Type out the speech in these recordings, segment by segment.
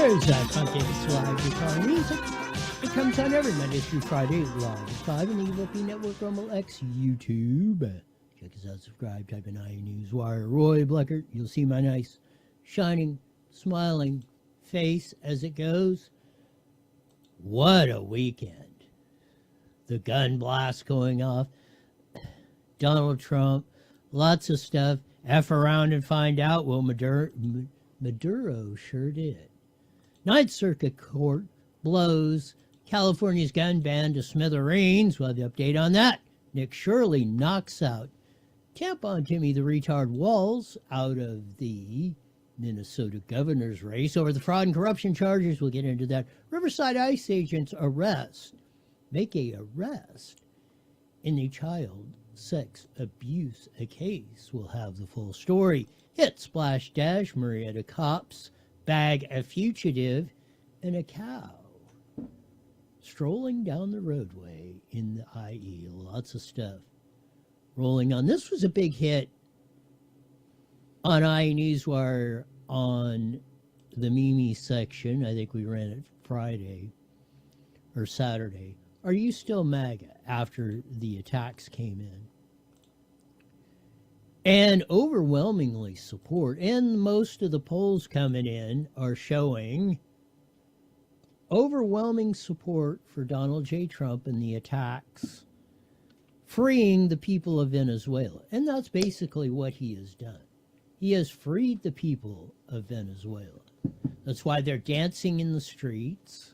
There's that Sunday live guitar music. It comes out every Monday through Friday live at 5 on the Evoking Network, Rumble X, YouTube. Check us out, subscribe, type in iNewsWire, Roy Bleckert. You'll see my nice, shining, smiling face as it goes. What a weekend. The gun blast going off. Donald Trump, lots of stuff. F around and find out. Well, Maduro sure did. Ninth Circuit Court blows California's gun ban to smithereens. We'll have the update on that. Nick Shirley knocks out Tampon Timmy the retard Walls out of the Minnesota governor's race over the fraud and corruption charges. We'll get into that. Riverside ICE agents make a arrest in the child sex abuse case. We'll have the full story. Hit splash dash Marietta cops bag a fugitive and a cow strolling down the roadway in the IE. Lots of stuff rolling on. This was a big hit on iNewsWire on the Mimi section. I think we ran it Friday or Saturday. Are you still MAGA after the attacks came in? And overwhelmingly support, and most of the polls coming in are showing overwhelming support for Donald J. Trump and the attacks, freeing the people of Venezuela. And that's basically what he has done. He has freed the people of Venezuela. That's why they're dancing in the streets.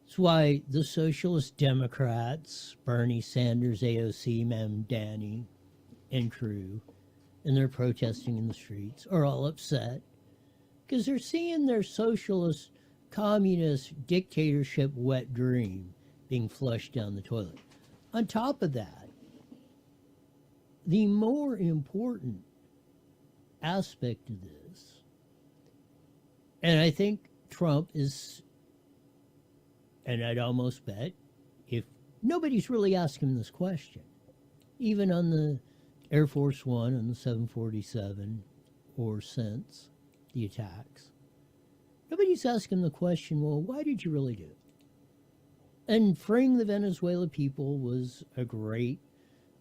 That's why the Socialist Democrats, Bernie Sanders, AOC, Mamdani, and crew, and they're protesting in the streets, are all upset because they're seeing their socialist, communist, dictatorship wet dream being flushed down the toilet. On top of that, the more important aspect of this, and I think Trump is, and I'd almost bet, if nobody's really asking him this question, even on the Air Force One and the 747, or since the attacks, nobody's asking the question, well, why did you really do it? And freeing the Venezuela people was a great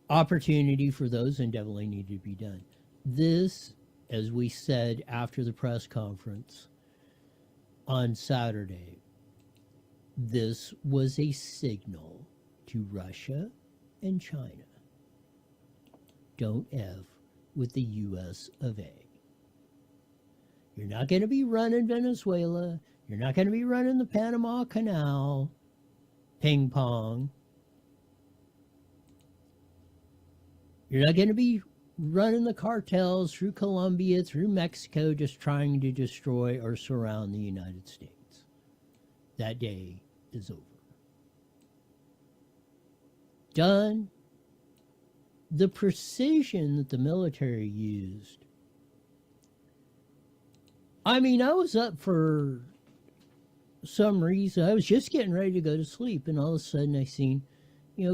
opportunity for those, and definitely needed to be done. This, as we said after the press conference on Saturday, this was a signal to Russia and China. Don't F with the U.S. of A. You're not going to be running Venezuela. You're not going to be running the Panama Canal. Ping pong. You're not going to be running the cartels through Colombia, through Mexico, just trying to destroy or surround the United States. That day is over. Done. The precision that the military used. I mean, I was up for some reason. I was just getting ready to go to sleep, and all of a sudden I seen,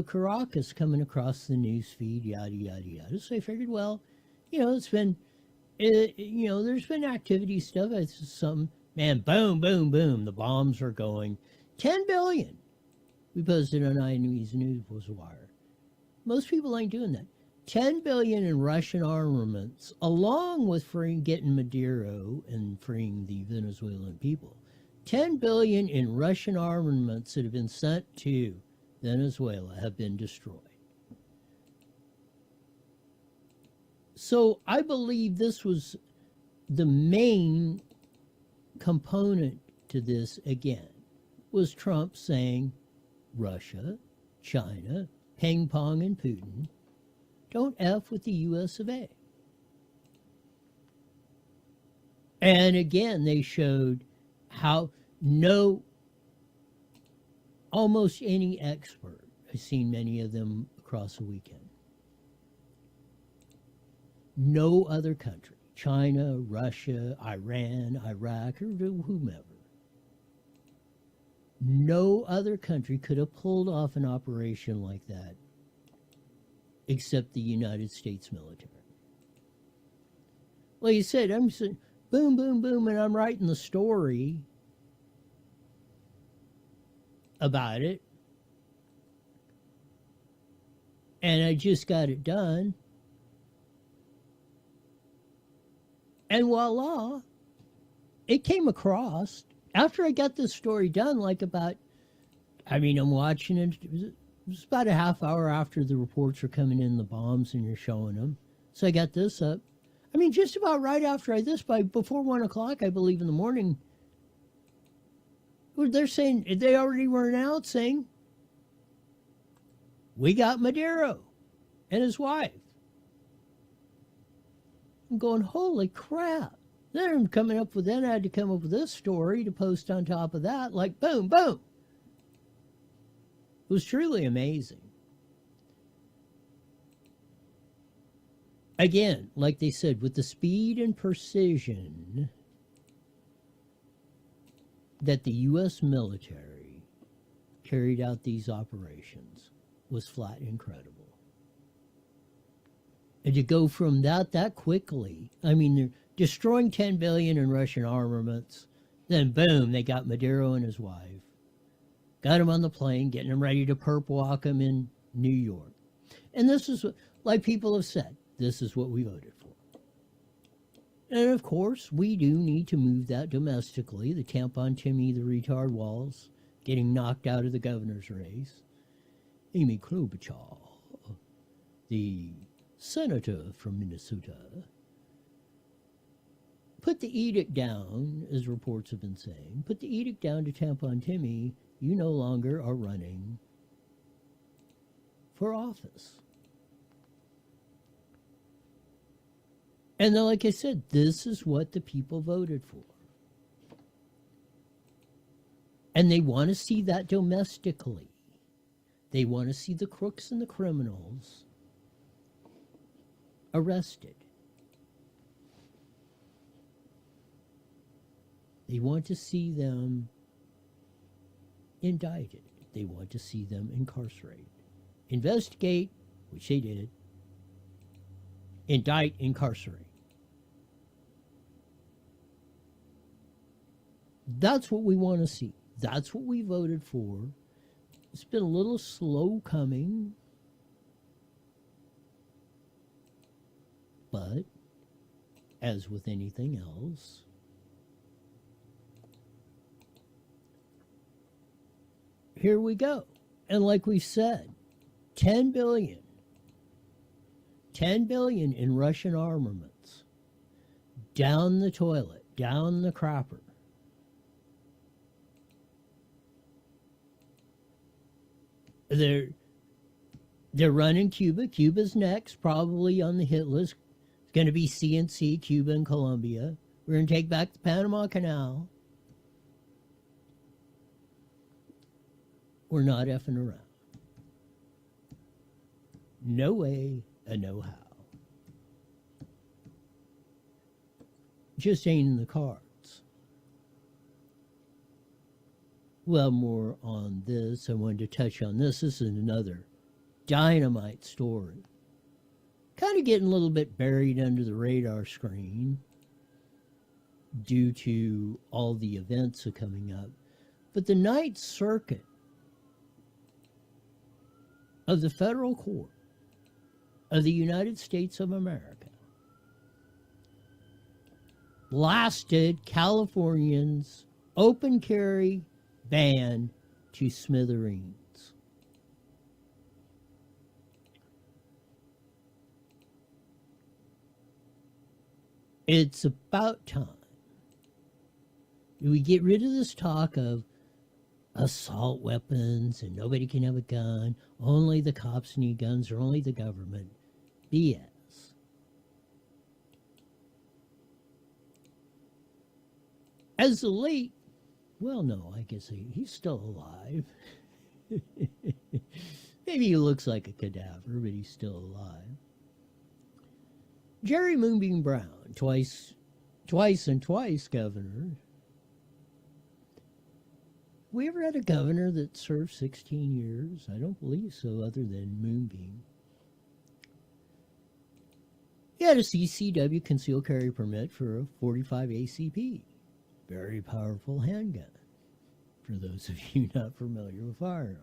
Caracas coming across the news feed, yada, yada, yada. So I figured, well, it's been, there's been activity stuff. It's just something, man, boom, boom, boom. The bombs are going. 10 billion. We posted on iNews Wire. Most people ain't doing that. 10 billion in Russian armaments, along with getting Maduro and freeing the Venezuelan people. 10 billion in Russian armaments that have been sent to Venezuela have been destroyed. So I believe this was the main component to this again, was Trump saying Russia, China, ping pong, and Putin, don't F with the U.S. of A. And again, they showed how almost any expert, I've seen many of them across the weekend, no other country China, Russia, Iran, Iraq, or whomever. No other country could have pulled off an operation like that except the United States military. Like you said, I'm saying, boom, boom, boom, and I'm writing the story about it, and I just got it done, and voila, it came across after I got this story done, like about, I mean, I'm watching it, it was about a half hour after the reports are coming in, the bombs, and you're showing them. So I got this up. I mean, just about right after before 1 o'clock, I believe, in the morning, they're saying, they already were announcing, we got Maduro and his wife. I'm going, holy crap. Then I had to come up with this story to post on top of that, like boom, boom. It was truly amazing. Again, like they said, with the speed and precision that the U.S. military carried out these operations was flat incredible. And to go from that quickly, I mean, they're destroying 10 billion in Russian armaments, then boom, they got Maduro and his wife. Got him on the plane, getting him ready to perp walk him in New York. And this is, like people have said, this is what we voted for. And of course, we do need to move that domestically. The tampon Timmy, the retard Walls, getting knocked out of the governor's race. Amy Klobuchar, the senator from Minnesota, put the edict down, as reports have been saying, put the edict down to tampon Timmy, you no longer are running for office. And then, like I said, this is what the people voted for. And they want to see that domestically. They want to see the crooks and the criminals arrested. They want to see them indicted. They want to see them incarcerated. Investigate, which they did. Indict, incarcerate. That's what we want to see. That's what we voted for. It's been a little slow coming, but as with anything else, here we go. And like we said, 10 billion in Russian armaments down the toilet, down the crapper. They're running Cuba. Cuba's next, probably on the hit list. It's going to be CNC, Cuba and Colombia. We're going to take back the Panama Canal. We're not effing around. No way and no how. Just ain't in the cards. Well, more on this. I wanted to touch on this. This is another dynamite story. Kind of getting a little bit buried under the radar screen due to all the events that are coming up. But the Ninth Circuit of the Federal Court of the United States of America blasted Californians' open carry ban to smithereens. It's about time we get rid of this talk of assault weapons and nobody can have a gun, only the cops need guns or only the government. BS. As the late, well, no, I guess he's still alive. Maybe he looks like a cadaver, but he's still alive. Jerry Moonbeam Brown, twice and twice governor. We ever had a governor that served 16 years? I don't believe so, other than Moonbeam. He had a CCW concealed carry permit for a 45 ACP. Very powerful handgun, for those of you not familiar with firearms.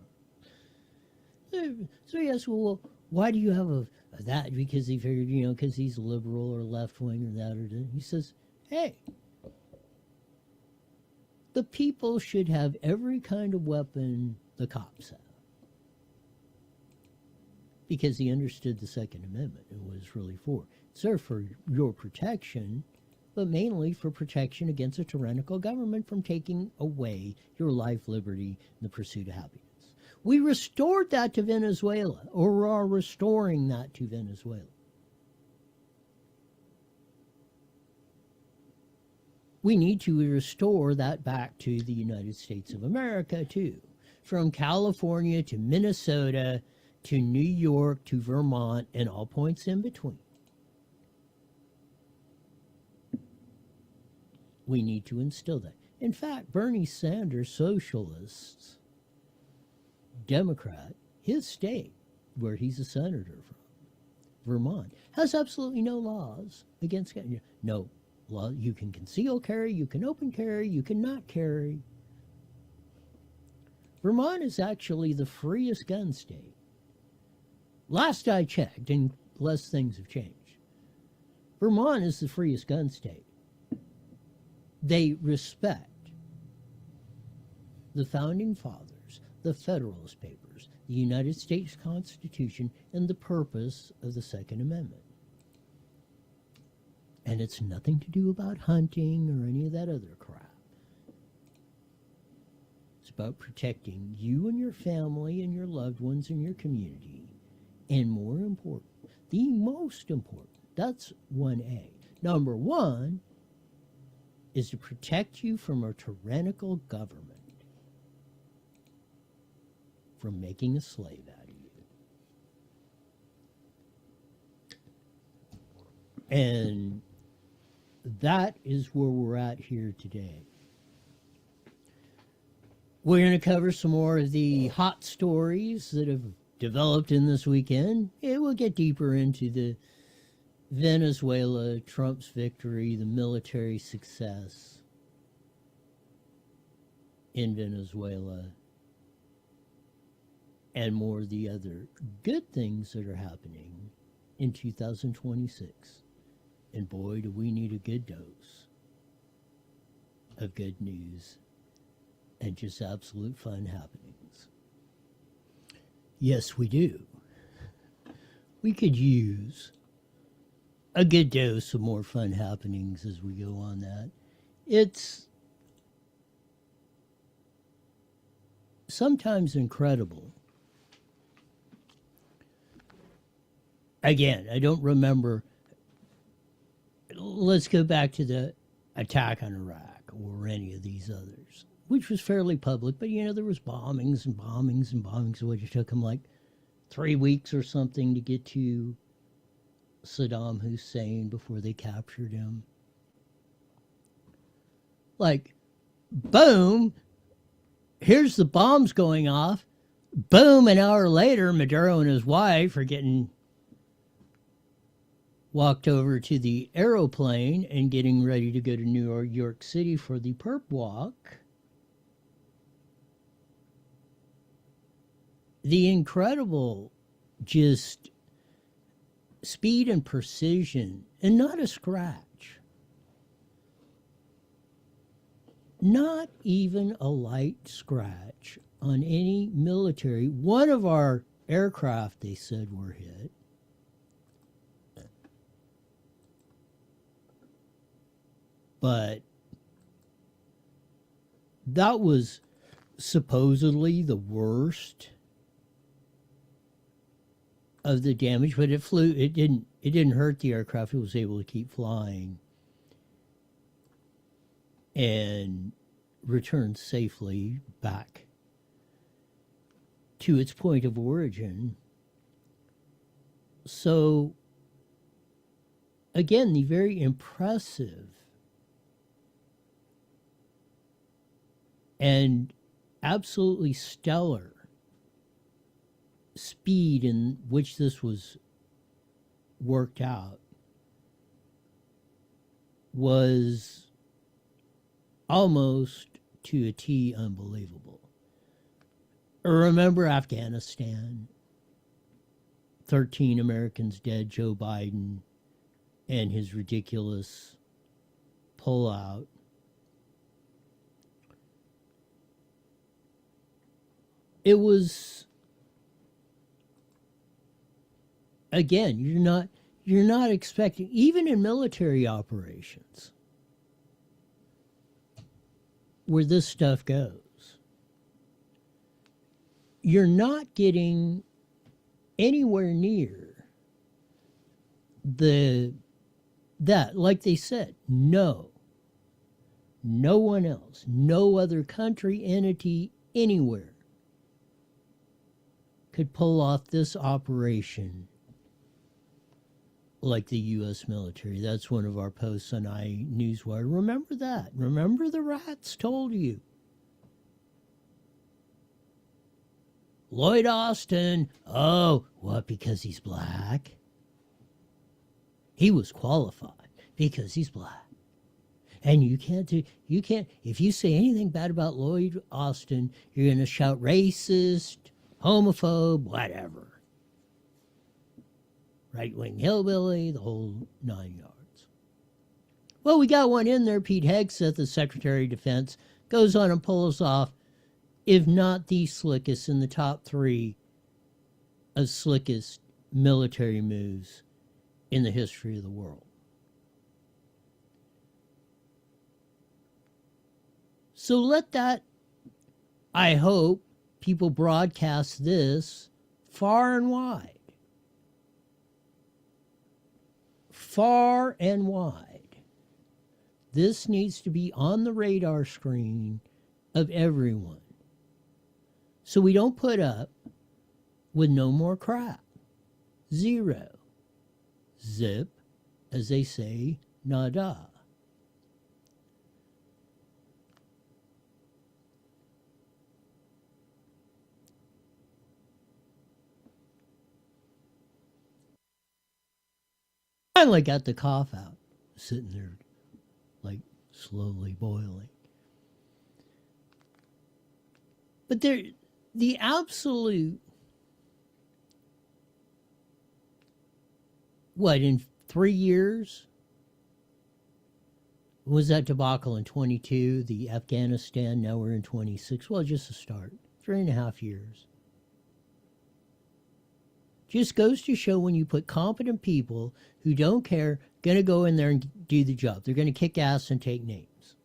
So he asked, well, why do you have that? Because he figured, because he's liberal or left-wing or that or that. He says, hey, the people should have every kind of weapon the cops have. Because he understood the Second Amendment and what it's really for. It's there for your protection, but mainly for protection against a tyrannical government from taking away your life, liberty, and the pursuit of happiness. We restored that to Venezuela, or are restoring that to Venezuela. We need to restore that back to the United States of America, too. From California to Minnesota to New York to Vermont and all points in between. We need to instill that. In fact, Bernie Sanders, socialists, Democrat, his state, where he's a senator from, Vermont, has absolutely no laws against, no law. You can conceal carry, you can open carry, you cannot carry. Vermont is actually the freest gun state. Last I checked, unless things have changed, Vermont is the freest gun state. They respect the Founding Fathers, the Federalist Papers, the United States Constitution, and the purpose of the Second Amendment. And it's nothing to do about hunting or any of that other crap. It's about protecting you and your family and your loved ones and your community. And more important, the most important, that's 1A. Number one is to protect you from a tyrannical government, from making a slave out of you. And that is where we're at here today. We're going to cover some more of the hot stories that have developed in this weekend. It will get deeper into the Venezuela, Trump's victory, the military success in Venezuela, and more of the other good things that are happening in 2026. And boy, do we need a good dose of good news and just absolute fun happenings. Yes, we do. We could use a good dose of more fun happenings as we go on that. It's sometimes incredible. Again, I don't remember. Let's go back to the attack on Iraq or any of these others, which was fairly public, but there was bombings and bombings and bombings, which took them like 3 weeks or something to get to Saddam Hussein before they captured him. Like, boom, here's the bombs going off. Boom, an hour later, Maduro and his wife are getting walked over to the aeroplane and getting ready to go to New York City for the perp walk. The incredible just speed and precision, and not a scratch. Not even a light scratch on any military. One of our aircraft, they said, were hit. But that was supposedly the worst of the damage, but it flew. It didn't hurt the aircraft. It was able to keep flying and return safely back to its point of origin. So again, the very impressive and absolutely stellar speed in which this was worked out was almost to a T unbelievable. Remember Afghanistan, 13 Americans dead, Joe Biden and his ridiculous pullout. It was, again, you're not expecting, even in military operations where this stuff goes, you're not getting anywhere near that, like they said, no one else, no other country, entity, anywhere could pull off this operation like the U.S. military. That's one of our posts on iNewsWire. Remember that. Remember the rats told you. Lloyd Austin, oh, what, because he's black? He was qualified because he's black. And you can't, if you say anything bad about Lloyd Austin, you're going to shout racist, homophobe, whatever. Right-wing hillbilly, the whole 9 yards. Well, we got one in there. Pete Hegseth, the Secretary of Defense, goes on and pulls off, if not the slickest, in the top 3 of slickest military moves in the history of the world. So let that, I hope, people broadcast this far and wide. Far and wide. This needs to be on the radar screen of everyone. So we don't put up with no more crap. Zero. Zip, as they say, nada. Finally got the cough out, sitting there like slowly boiling. But the absolute, what, in 3 years? Was that debacle in 22, the Afghanistan, now we're in 26. Well, just a start. 3.5 years. Just goes to show when you put competent people who don't care, going to go in there and do the job. They're going to kick ass and take names.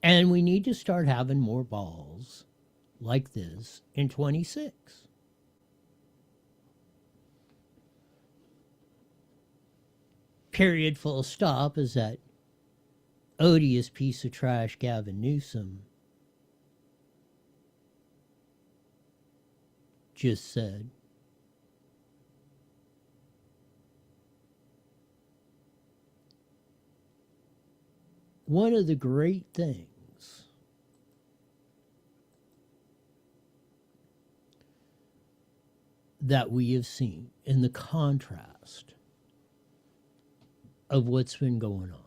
And we need to start having more balls like this in 26. Period, full stop, is that odious piece of trash Gavin Newsom just said. One of the great things that we have seen in the contrast of what's been going on.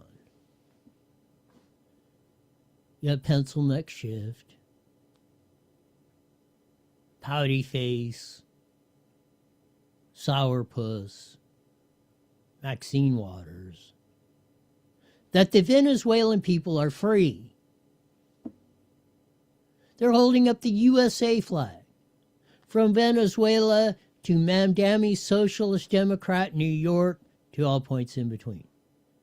You have pencil neck shift, pouty face, sourpuss, Maxine Waters, that the Venezuelan people are free. They're holding up the USA flag. From Venezuela to Mamdami's Socialist Democrat New York to all points in between.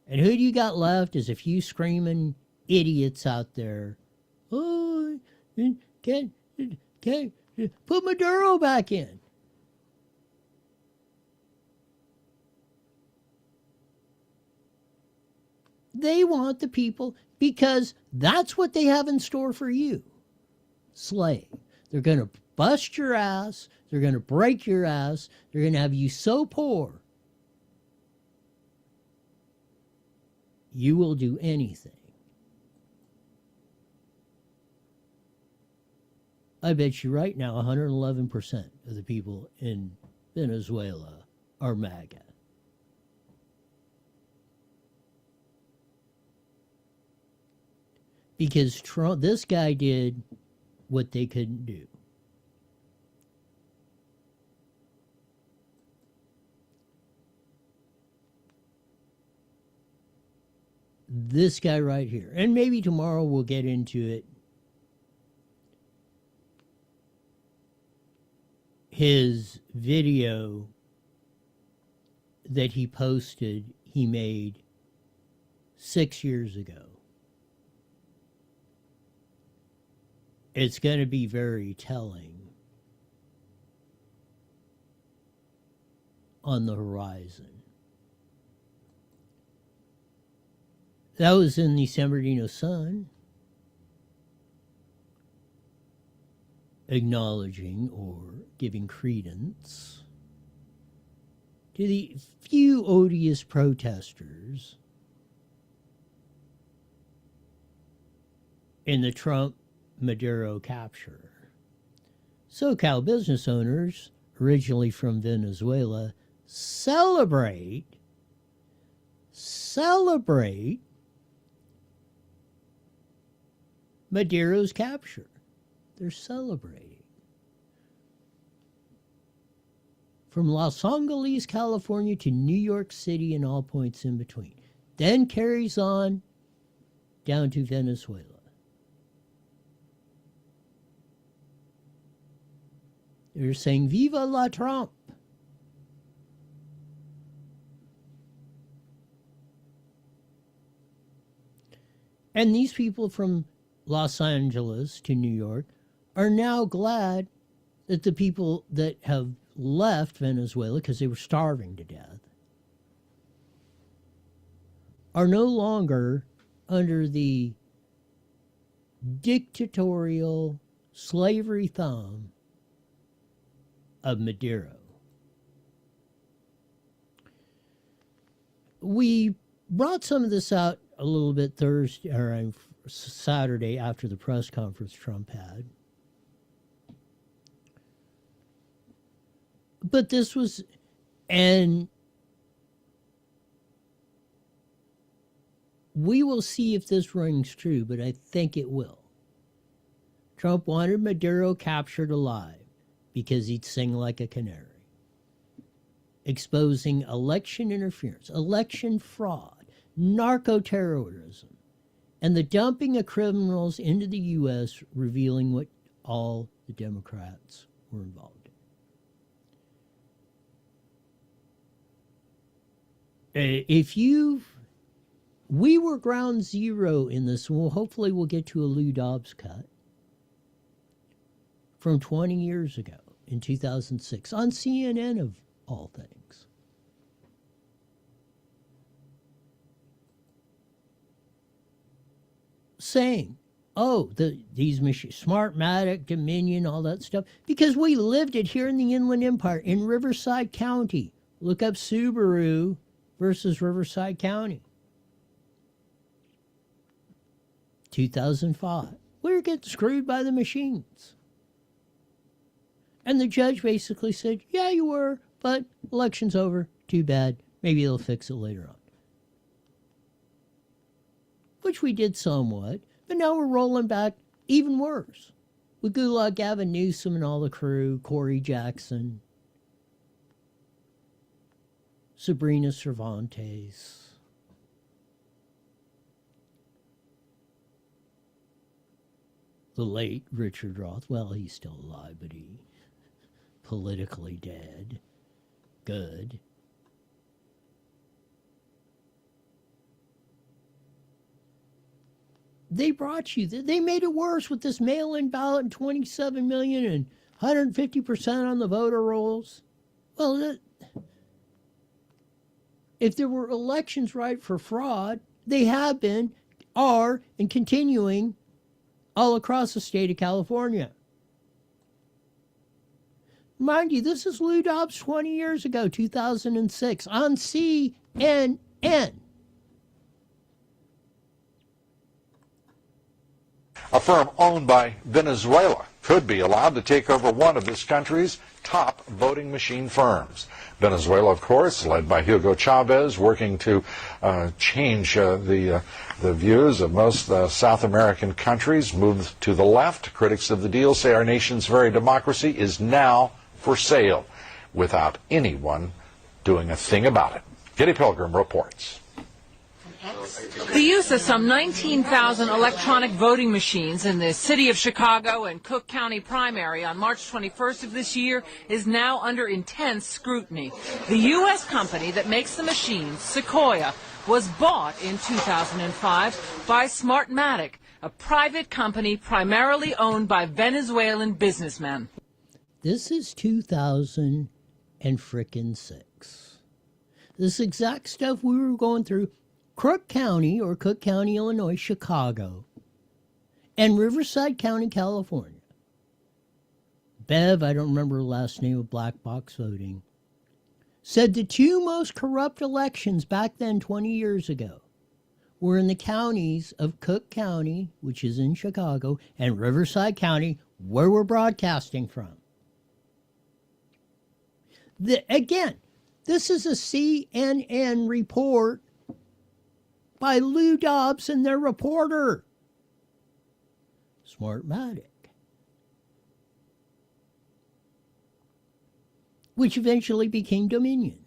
And who do you got left is a few screaming idiots out there. Oh, can't put Maduro back in. They want the people because that's what they have in store for you. Slave. They're going to bust your ass. They're going to break your ass. They're going to have you so poor, you will do anything. I bet you right now 111% of the people in Venezuela are MAGA. Because Trump, this guy did what they couldn't do. This guy right here. And maybe tomorrow we'll get into it. His video that he posted, he made 6 years ago. It's going to be very telling on the horizon. That was in the San Bernardino Sun, acknowledging or giving credence to the few odious protesters in the Trump-Maduro capture. SoCal business owners, originally from Venezuela, celebrate Maduro's capture. They're celebrating. From Los Angeles, California to New York City and all points in between. Then carries on down to Venezuela. They're saying, Viva la Trump. And these people from Los Angeles to New York are now glad that the people that have left Venezuela, because they were starving to death, are no longer under the dictatorial slavery thumb of Maduro. We brought some of this out a little bit Thursday or Saturday after the press conference Trump had. But this was, and we will see if this rings true, but I think it will. Trump wanted Maduro captured alive because he'd sing like a canary, exposing election interference, election fraud, narco-terrorism, and the dumping of criminals into the U.S., revealing what all the Democrats were involved in. We were ground zero in this, and hopefully we'll get to a Lou Dobbs cut from 20 years ago in 2006 on CNN of all things. Saying, oh, these machines, Smartmatic, Dominion, all that stuff, because we lived it here in the Inland Empire, in Riverside County. Look up Subaru versus Riverside County. 2005. We were getting screwed by the machines. And the judge basically said, yeah, you were, but election's over. Too bad. Maybe they'll fix it later on. Which we did somewhat, but now we're rolling back even worse. With Gulag, Gavin Newsom and all the crew, Corey Jackson, Sabrina Cervantes, the late Richard Roth. Well, he's still alive, but he politically dead. Good. They brought you, they made it worse with this mail-in ballot and 27 million and 150% on the voter rolls. Well, if there were elections right for fraud, they have been, are, and continuing all across the state of California. Mind you, this is Lou Dobbs 20 years ago, 2006, on CNN. A firm owned by Venezuela could be allowed to take over one of this country's top voting machine firms. Venezuela, of course, led by Hugo Chavez, working to change the views of most South American countries, moved to the left. Critics of the deal say our nation's very democracy is now for sale, without anyone doing a thing about it. Kitty Pilgrim reports. The use of some 19,000 electronic voting machines in the city of Chicago and Cook County primary on March 21st of this year is now under intense scrutiny. The U.S. company that makes the machines, Sequoia, was bought in 2005 by Smartmatic, a private company primarily owned by Venezuelan businessmen. This is 2006. This exact stuff we were going through. Cook County, Illinois, Chicago, and Riverside County, California. Bev, I don't remember her last name, of black box voting, said the two most corrupt elections back then 20 years ago were in the counties of Cook County, which is in Chicago, and Riverside County, where we're broadcasting from. Again, this is a CNN report by Lou Dobbs and their reporter, Smartmatic, which eventually became Dominion.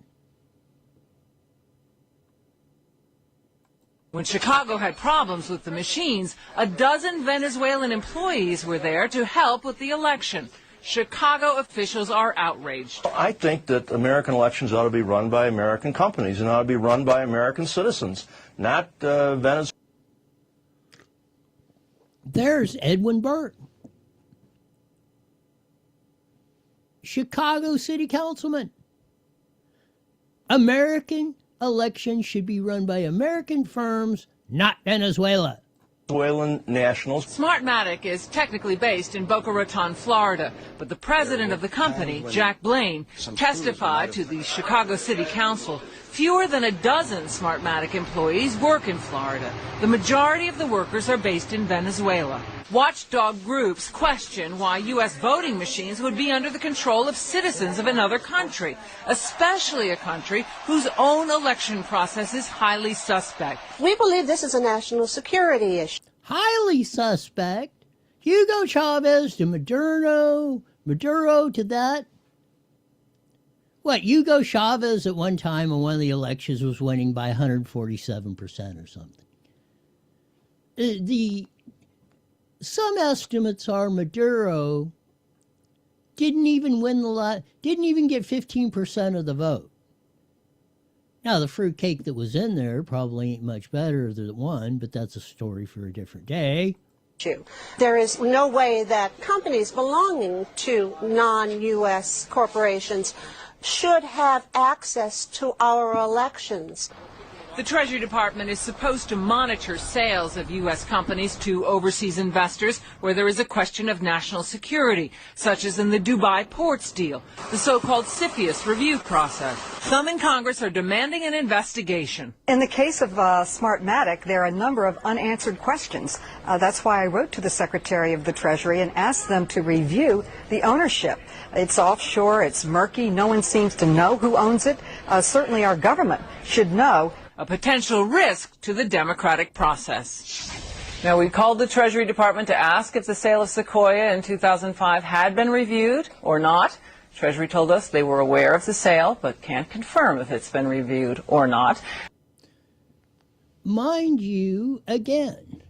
When Chicago had problems with the machines, a dozen Venezuelan employees were there to help with the election. Chicago officials are outraged. I think that American elections ought to be run by American companies and ought to be run by American citizens, not Venezuela. There's Edwin Burt, Chicago City Councilman. American elections should be run by American firms, not Venezuela. Venezuelan nationals. Smartmatic is technically based in Boca Raton, Florida, but the president of the company, Jack Blaine, testified to the Chicago City Council. Fewer than a dozen Smartmatic employees work in Florida. The majority of the workers are based in Venezuela. Watchdog groups question why U.S. voting machines would be under the control of citizens of another country, especially a country whose own election process is highly suspect. We believe this is a national security issue. Highly suspect. Hugo Chavez to Maduro to that. What, Hugo Chavez at one time in one of the elections was winning by 147% or something. Some estimates are Maduro didn't even get 15% of the vote. Now, the fruitcake that was in there probably ain't much better than one, but that's a story for a different day. There is no way that companies belonging to non-U.S. corporations should have access to our elections. The Treasury Department is supposed to monitor sales of U.S. companies to overseas investors where there is a question of national security, such as in the Dubai ports deal, the so-called CFIUS review process. Some in Congress are demanding an investigation. In the case of Smartmatic, there are a number of unanswered questions. That's why I wrote to the Secretary of the Treasury and asked them to review the ownership. It's offshore, it's murky, no one seems to know who owns it. Certainly our government should know. A potential risk to the democratic process. Now, we called the Treasury Department to ask if the sale of Sequoia in 2005 had been reviewed or not. Treasury told us they were aware of the sale, but can't confirm if it's been reviewed or not. Mind you, again,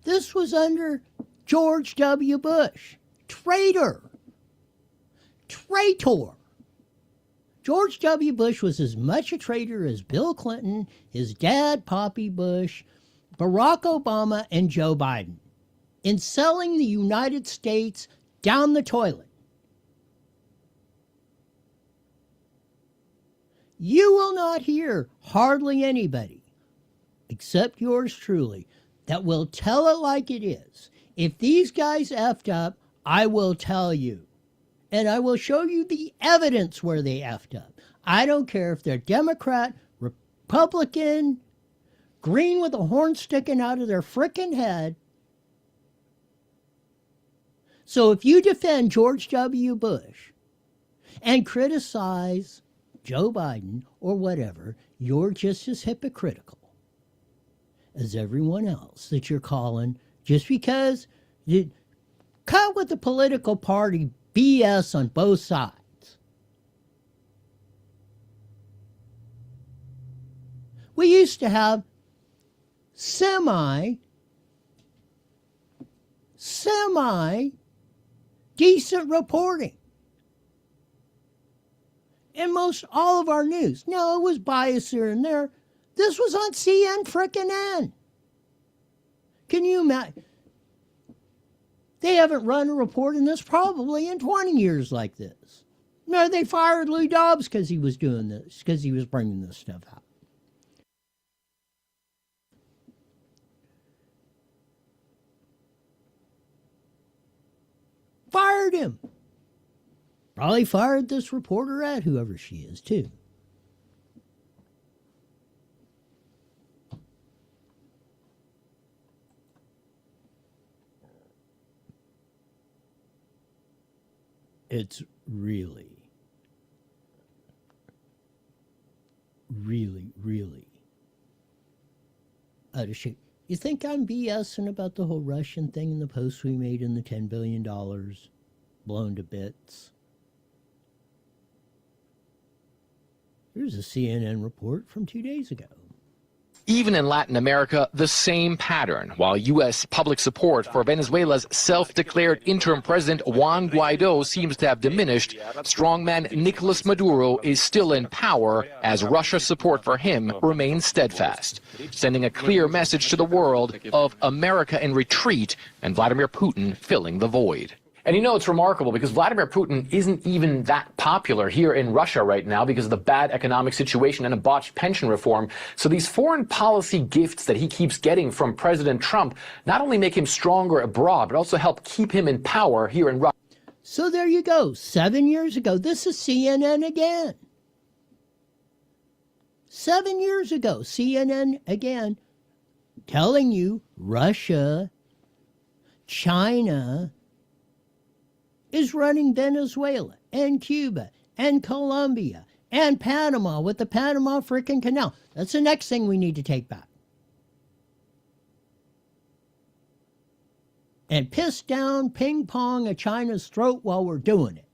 this was under George W. Bush. Traitor. George W. Bush was as much a traitor as Bill Clinton, his dad, Poppy Bush, Barack Obama, and Joe Biden in selling the United States down the toilet. You will not hear hardly anybody, except yours truly, that will tell it like it is. If these guys effed up, I will tell you. And I will show you the evidence where they effed up. I don't care if they're Democrat, Republican, green with a horn sticking out of their frickin' head. So if you defend George W. Bush and criticize Joe Biden or whatever, you're just as hypocritical as everyone else that you're calling just because you cut with the political party BS on both sides. We used to have semi decent reporting in most all of our news. Now, it was biased here and there. This was on CN frickin' N. Can you imagine? They haven't run a report in this probably in 20 years like this. No, they fired Lou Dobbs because he was doing this, because he was bringing this stuff out. Fired him. Probably fired this reporter at whoever she is, too. It's really out of shape. You think I'm BSing about the whole Russian thing and the post we made in the $10 billion blown to bits? Here's a CNN report from 2 days ago. Even in Latin America, the same pattern. While U.S. public support for Venezuela's self-declared interim president Juan Guaido seems to have diminished, strongman Nicolas Maduro is still in power as Russia's support for him remains steadfast, sending a clear message to the world of America in retreat and Vladimir Putin filling the void. And you know, it's remarkable because Vladimir Putin isn't even that popular here in Russia right now because of the bad economic situation and a botched pension reform. So these foreign policy gifts that he keeps getting from President Trump not only make him stronger abroad, but also help keep him in power here in Russia. So there you go. 7 years ago, this is CNN again. 7 years ago, CNN again, telling you Russia, China, is running Venezuela and Cuba and Colombia and Panama with the Panama frickin' Canal. That's the next thing we need to take back. And piss down ping pong at China's throat while we're doing it.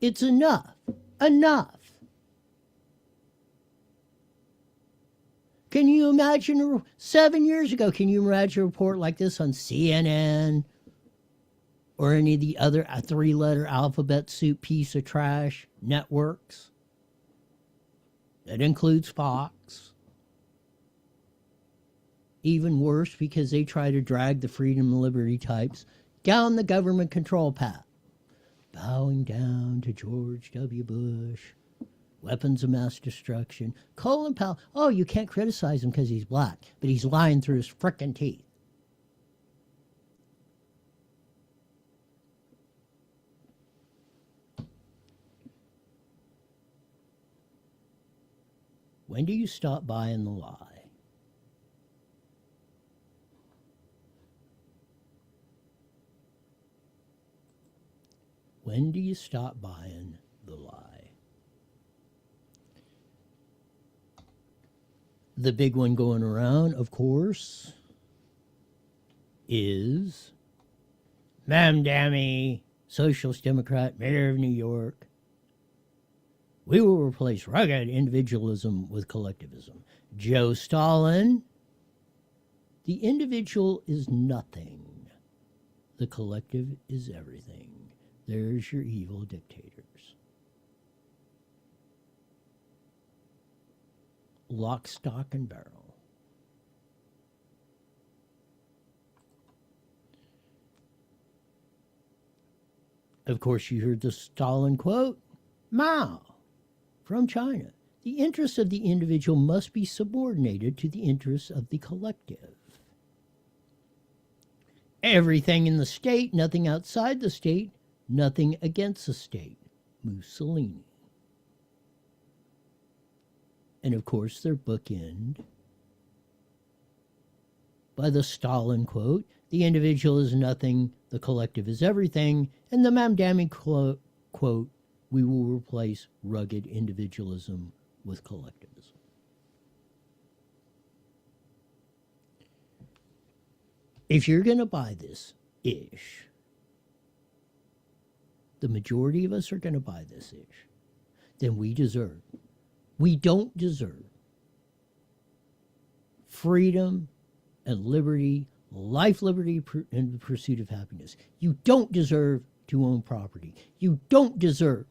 It's enough. Enough. Can you imagine 7 years ago, can you imagine a report like this on CNN or any of the other three-letter alphabet soup piece of trash networks? That includes Fox. Even worse because they try to drag the freedom and liberty types down the government control path. Bowing down to George W. Bush. Weapons of mass destruction. Colin Powell. Oh, you can't criticize him because he's black, but he's lying through his frickin' teeth. When do you stop buying the lie? When do you stop buying the lie? The big one going around, of course, is Mamdani, Socialist Democrat, Mayor of New York. We will replace rugged individualism with collectivism. Joe Stalin, the individual is nothing. The collective is everything. There's your evil dictators. Lock, stock, and barrel. Of course, you heard the Stalin quote, Mao, from China. The interests of the individual must be subordinated to the interests of the collective. Everything in the state, nothing outside the state, nothing against the state. Mussolini. And of course, they're bookend by the Stalin quote, the individual is nothing, the collective is everything, and the Mamdani quote, we will replace rugged individualism with collectivism. If you're going to buy this ish, the majority of us are going to buy this ish, then we don't deserve freedom and liberty, life, liberty, and the pursuit of happiness. You don't deserve to own property. You don't deserve.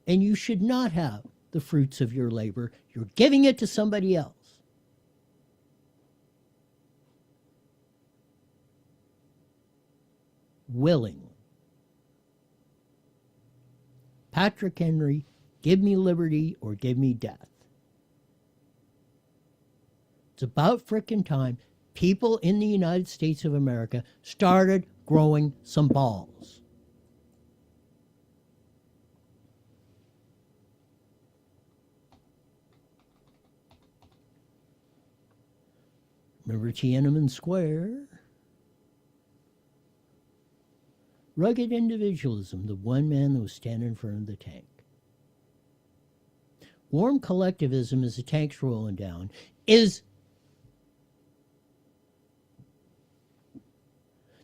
And you should not have the fruits of your labor. You're giving it to somebody else. Willingly. Patrick Henry, give me liberty or give me death. It's about frickin' time people in the United States of America started growing some balls. Remember Tiananmen Square? Rugged individualism, the one man that was standing in front of the tank. Warm collectivism as the tank's rolling down is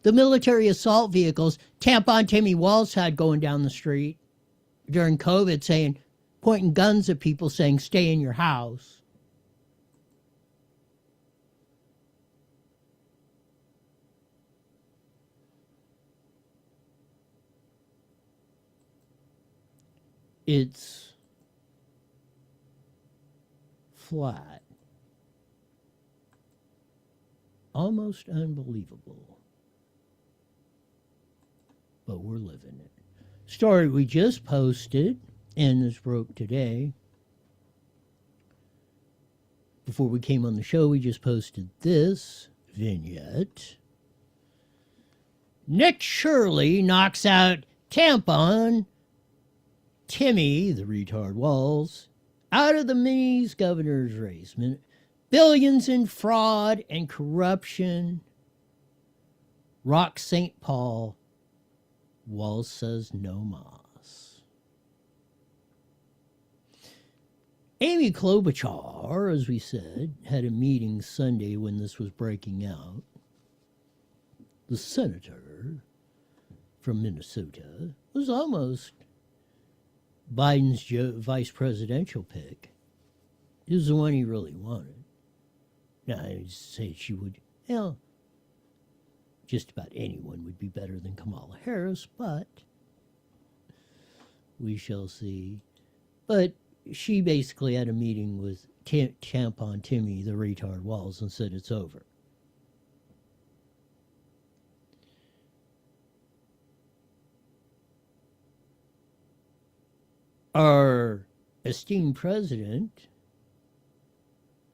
the military assault vehicles Tampon Timmy Walz had going down the street during COVID saying, pointing guns at people saying, stay in your house. It's flat. Almost unbelievable. But we're living it. Story we just posted, and this broke today. Before we came on the show, we just posted this vignette. Nick Shirley knocks out Tampon Timmy, the retard Walz, out of the Minnie's governor's race. Billions in fraud and corruption. Rock St. Paul. Walz says no mas. Amy Klobuchar, as we said, had a meeting Sunday when this was breaking out. The senator from Minnesota was almost Biden's vice presidential pick. It was the one he really wanted. Now, I'd say she would, just about anyone would be better than Kamala Harris, but we shall see. But she basically had a meeting with Tampon Timmy, the retard Walz, and said it's over. Our esteemed president,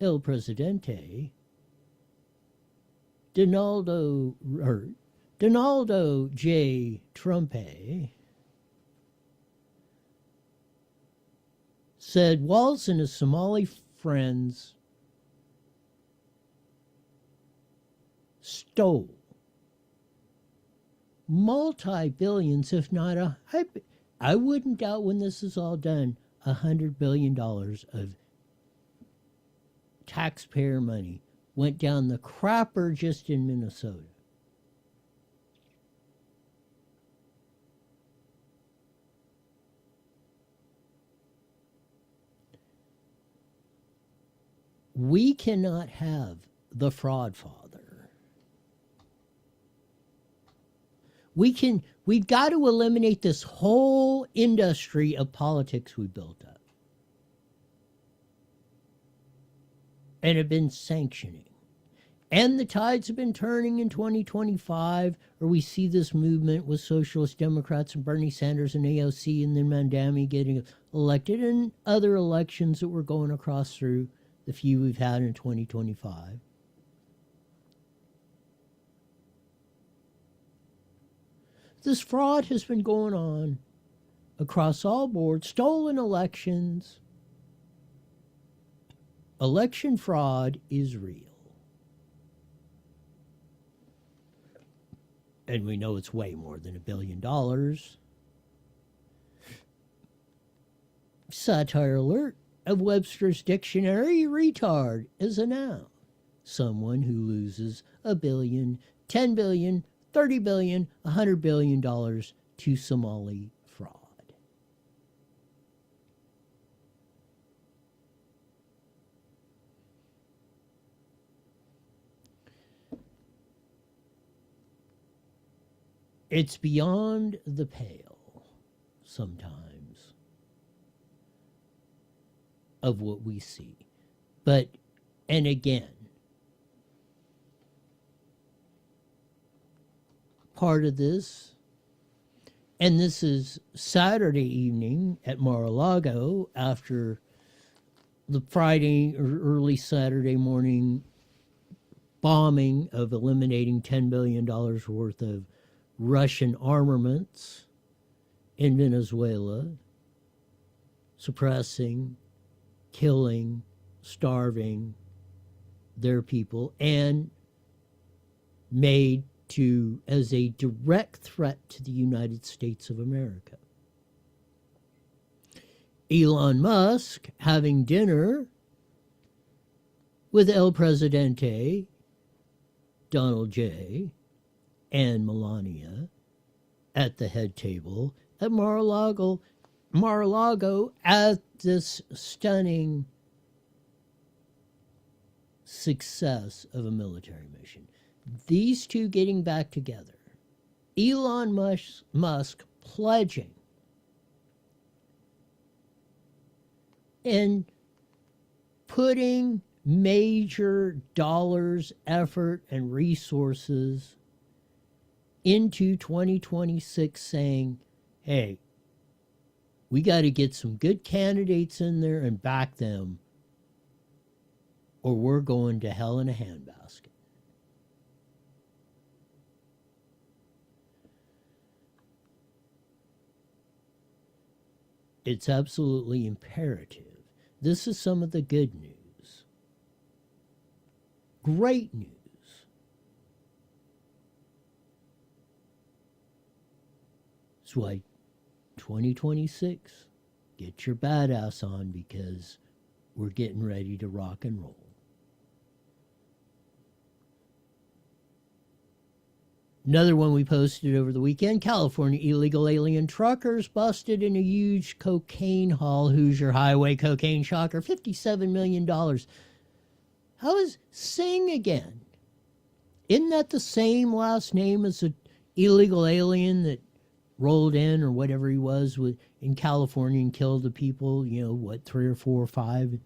El Presidente, Donaldo J. Trumpe, said Walz and his Somali friends stole multi-billions, if not I wouldn't doubt when this is all done, $100 billion of taxpayer money went down the crapper just in Minnesota. We cannot have the fraud father. We've got to eliminate this whole industry of politics we built up and have been sanctioning. And the tides have been turning in 2025, or we see this movement with Socialist Democrats and Bernie Sanders and AOC and then Mandami getting elected, and other elections that we're going across through, the few we've had in 2025. This fraud has been going on across all boards, stolen elections. Election fraud is real. And we know it's way more than $1 billion. Satire alert of Webster's dictionary, retard is a noun. Someone who loses $1 billion, $10 billion, $30 billion, $100 billion to Somali fraud. It's beyond the pale sometimes of what we see. But, and again, part of this, and this is Saturday evening at Mar-a-Lago after the Friday or early Saturday morning bombing of eliminating $10 billion worth of Russian armaments in Venezuela, suppressing, killing, starving their people, and made to as a direct threat to the United States of America. Elon Musk having dinner with El Presidente, Donald J., and Melania at the head table at Mar-a-Lago at this stunning success of a military mission. These two getting back together. Elon Musk pledging and putting major dollars, effort, and resources into 2026 saying, hey, we got to get some good candidates in there and back them, or we're going to hell in a handbasket. It's absolutely imperative. This is some of the good news. Great news. That's why 2026, get your badass on because we're getting ready to rock and roll. Another one we posted over the weekend, California illegal alien truckers busted in a huge cocaine haul. Hoosier Highway cocaine shocker, $57 million. How is Singh again? Isn't that the same last name as the illegal alien that rolled in or whatever he was in California and killed the people, 3 or 4 or 5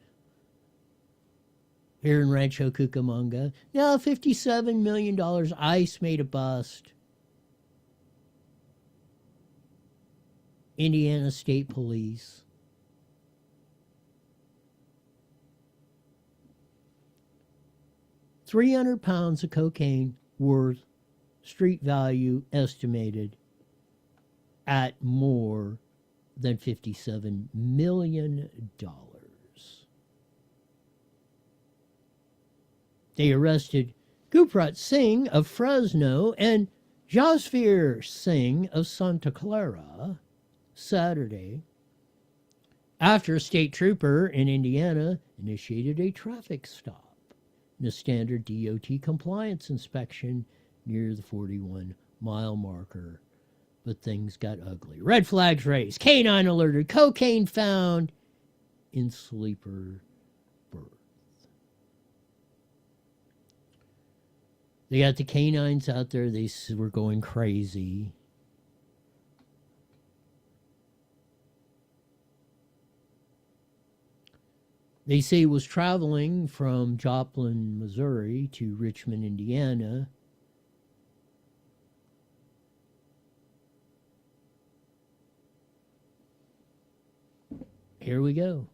here in Rancho Cucamonga? Now $57 million. ICE made a bust. Indiana State Police. $300 pounds of cocaine worth, street value estimated at more than $57 million. They arrested Gurprat Singh of Fresno and Jasveer Singh of Santa Clara Saturday after a state trooper in Indiana initiated a traffic stop and a standard DOT compliance inspection near the 41-mile marker. But things got ugly. Red flags raised. Canine alerted. Cocaine found in sleeper berth. They got the canines out there. They were going crazy. They say it was traveling from Joplin, Missouri to Richmond, Indiana. Here we go.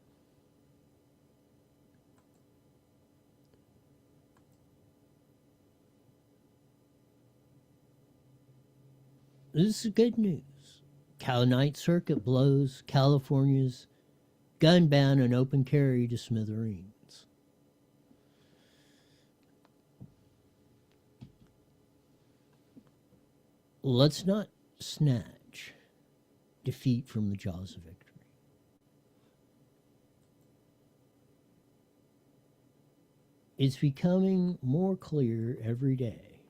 This is good news. Cal Ninth Circuit blows California's gun ban and open carry to smithereens. Let's not snatch defeat from the jaws of victory. It's becoming more clear every day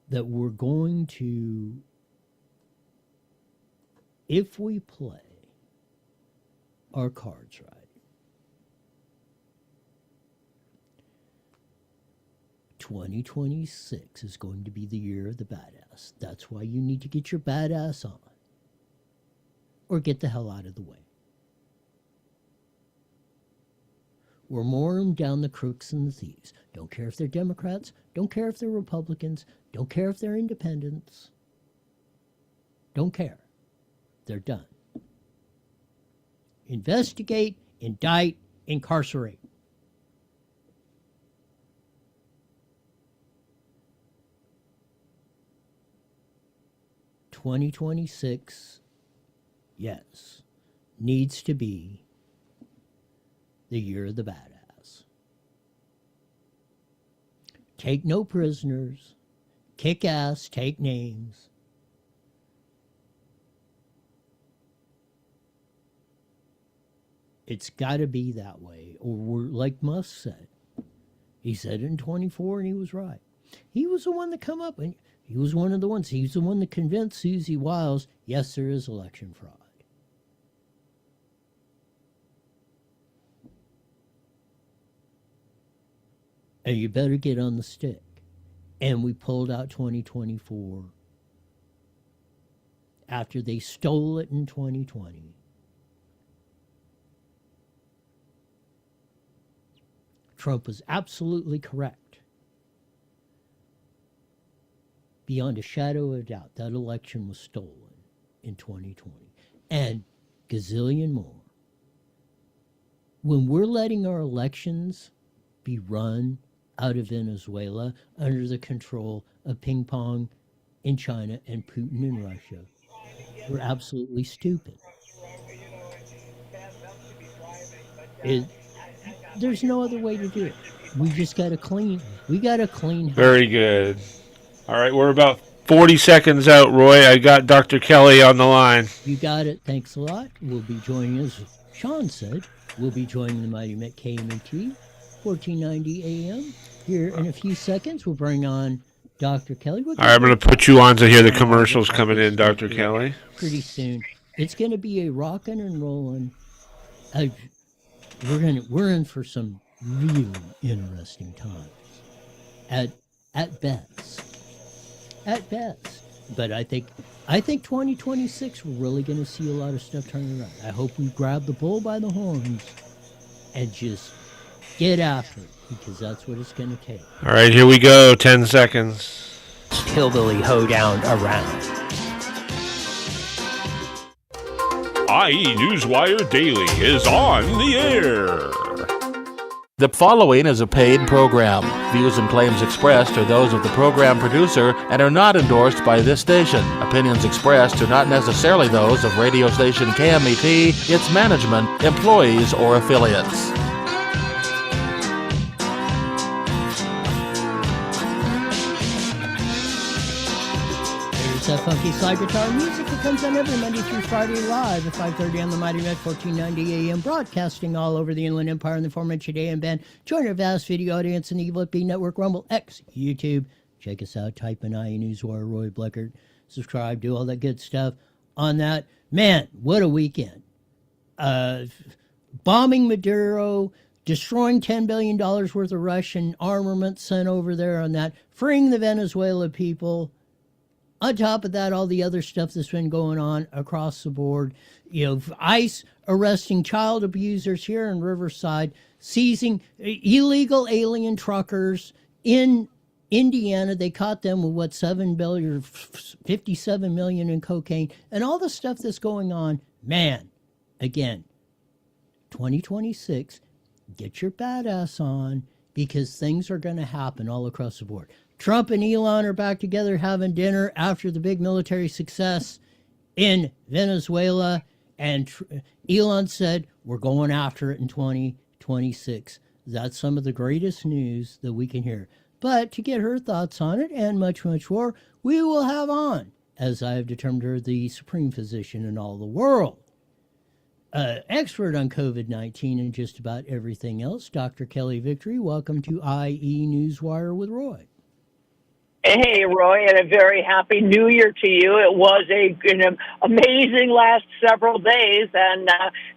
that we're going to, if we play our cards right, 2026 is going to be the year of the badass. That's why you need to get your badass on. Or get the hell out of the way. We're mooring down the crooks and the thieves. Don't care if they're Democrats. Don't care if they're Republicans. Don't care if they're independents. Don't care. They're done. Investigate, indict, incarcerate. (2026) yes, needs to be the year of the badass. Take no prisoners, kick ass, take names. It's got to be that way, or we're like Musk said. He said it in 24 and he was right. He was the one that come up and he was one of the ones. He's the one that convinced Susie Wiles, yes, there is election fraud. And you better get on the stick. And we pulled out 2024 after they stole it in 2020. Trump was absolutely correct. Beyond a shadow of a doubt, that election was stolen in 2020. And gazillion more. When we're letting our elections be run out of Venezuela under the control of ping pong in China and Putin in Russia, we're absolutely stupid. There's no other way to do it. We just got to clean. We got to clean house. Very good. All right, we're about 40 seconds out, Roy. I got Dr. Kelly on the line. You got it. Thanks a lot. We'll be joining, as Sean said, we'll be joining the Mighty Met KMT, 1490 AM. Here in a few seconds, we'll bring on Dr. Kelly. All right, I'm going to put you on to hear the commercials coming in, Dr. Kelly. Pretty soon. It's going to be a rocking and rolling. We're in for some really interesting times. At best. At best. But I think 2026 we're really going to see a lot of stuff turning around. I hope we grab the bull by the horns and just get after it, because that's what it's going to take. All right, here we go. 10 seconds. Hillbilly hoedown around. IE Newswire Daily is on the air. The following is a paid program. Views and claims expressed are those of the program producer and are not endorsed by this station. Opinions expressed are not necessarily those of radio station KMET, its management, employees, or affiliates. That funky slide guitar music that comes on every Monday through Friday live at 5:30 on the Mighty Met 1490 AM, broadcasting all over the Inland Empire in the aforementioned AM band. Join our vast video audience in the Evil B Network, Rumble, X, YouTube. Check us out. Type in IE Newswire, Roy Bleckert. Subscribe, do all that good stuff on that. Man, what a weekend. Bombing Maduro, destroying $10 billion worth of Russian armament sent over there on that, freeing the Venezuela people. On top of that, all the other stuff that's been going on across the board. You know, ICE arresting child abusers here in Riverside, seizing illegal alien truckers in Indiana. They caught them with, $7 billion or $57 million in cocaine, and all the stuff that's going on. Man, again, 2026, get your badass on, because things are going to happen all across the board. Trump and Elon are back together having dinner after the big military success in Venezuela, and Elon said, we're going after it in 2026. That's some of the greatest news that we can hear. But to get her thoughts on it and much, much more, we will have on, as I have determined her, the supreme physician in all the world, expert on COVID-19 and just about everything else, Dr. Kelly Victory. Welcome to IE Newswire with Roy. Hey, Roy, and a very happy New Year to you. It was an amazing last several days, and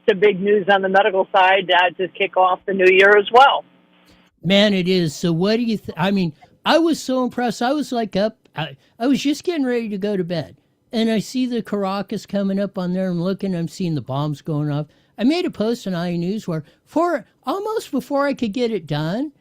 some big news on the medical side to kick off the new year as well. Man, it is. So what do you I mean, I was so impressed. I was like up. I was just getting ready to go to bed, and I see the Caracas coming up on there. I'm looking. I'm seeing the bombs going off. I made a post on IE News where, for almost before I could get it done,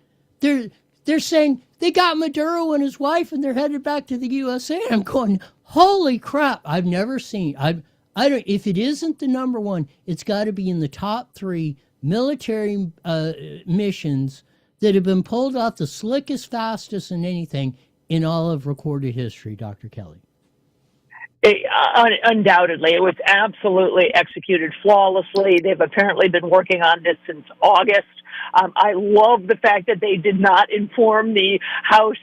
they're saying they got Maduro and his wife, and they're headed back to the USA. I'm going, holy crap! I've never seen. I don't. If it isn't the number one, it's got to be in the top 3 military missions that have been pulled off the slickest, fastest, and anything in all of recorded history, Dr. Kelly. Undoubtedly. It was absolutely executed flawlessly. They've apparently been working on this since August. I love the fact that they did not inform the House,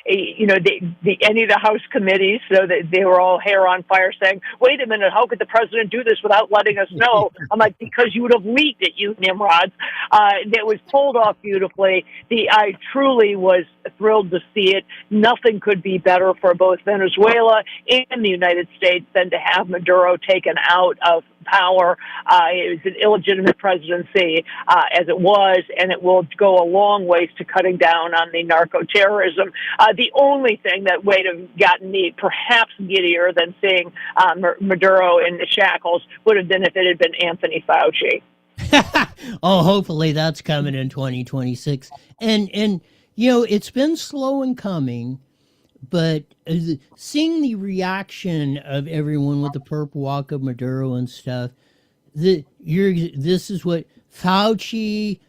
any of the House committees, so that they were all hair on fire saying, wait a minute, how could the president do this without letting us know? I'm like, because you would have leaked it, you nimrods. It was pulled off beautifully. I truly was thrilled to see it. Nothing could be better for both Venezuela and the United States than to have Maduro taken out of power. It was an illegitimate presidency, as it was, and it will go a long ways to cutting down on the narco-terrorism. The only thing that would have gotten me perhaps giddier than seeing Maduro in the shackles would have been if it had been Anthony Fauci. Oh, hopefully that's coming in 2026. And it's been slow in coming, but seeing the reaction of everyone with the perp walk of Maduro and stuff, this is what Fauci,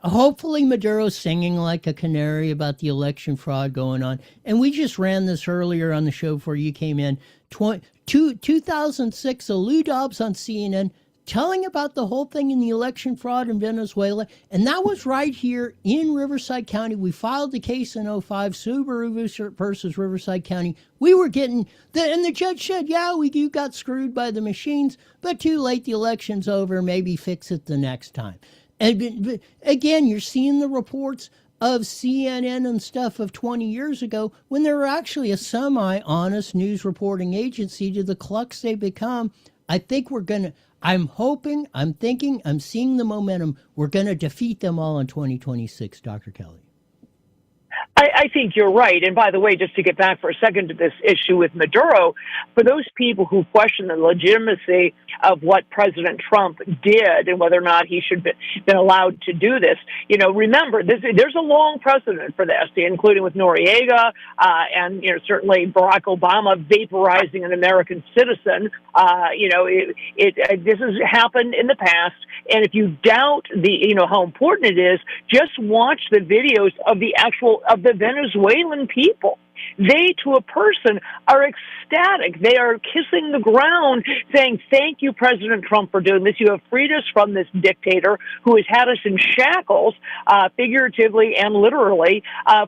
hopefully Maduro's singing like a canary about the election fraud going on. And we just ran this earlier on the show before you came in. 2006, Lou Dobbs on CNN telling about the whole thing in the election fraud in Venezuela. And that was right here in Riverside County. We filed the case in 2005, Subaru versus Riverside County. We were getting, and the judge said, yeah, you got screwed by the machines, but too late, the election's over, maybe fix it the next time. And again, you're seeing the reports of CNN and stuff of 20 years ago when they were actually a semi-honest news reporting agency to the clucks they become. I think I'm hoping, I'm thinking, I'm seeing the momentum. We're going to defeat them all in 2026, Dr. Kelly. I think you're right. And by the way, just to get back for a second to this issue with Maduro, for those people who question the legitimacy of what President Trump did and whether or not he should have been allowed to do this, remember, there's a long precedent for this, including with Noriega and, certainly Barack Obama vaporizing an American citizen. This has happened in the past. And if you doubt how important it is, just watch the videos of the Venezuelan people. They, to a person, are ecstatic. They are kissing the ground, saying, thank you, President Trump, for doing this. You have freed us from this dictator who has had us in shackles, figuratively and literally,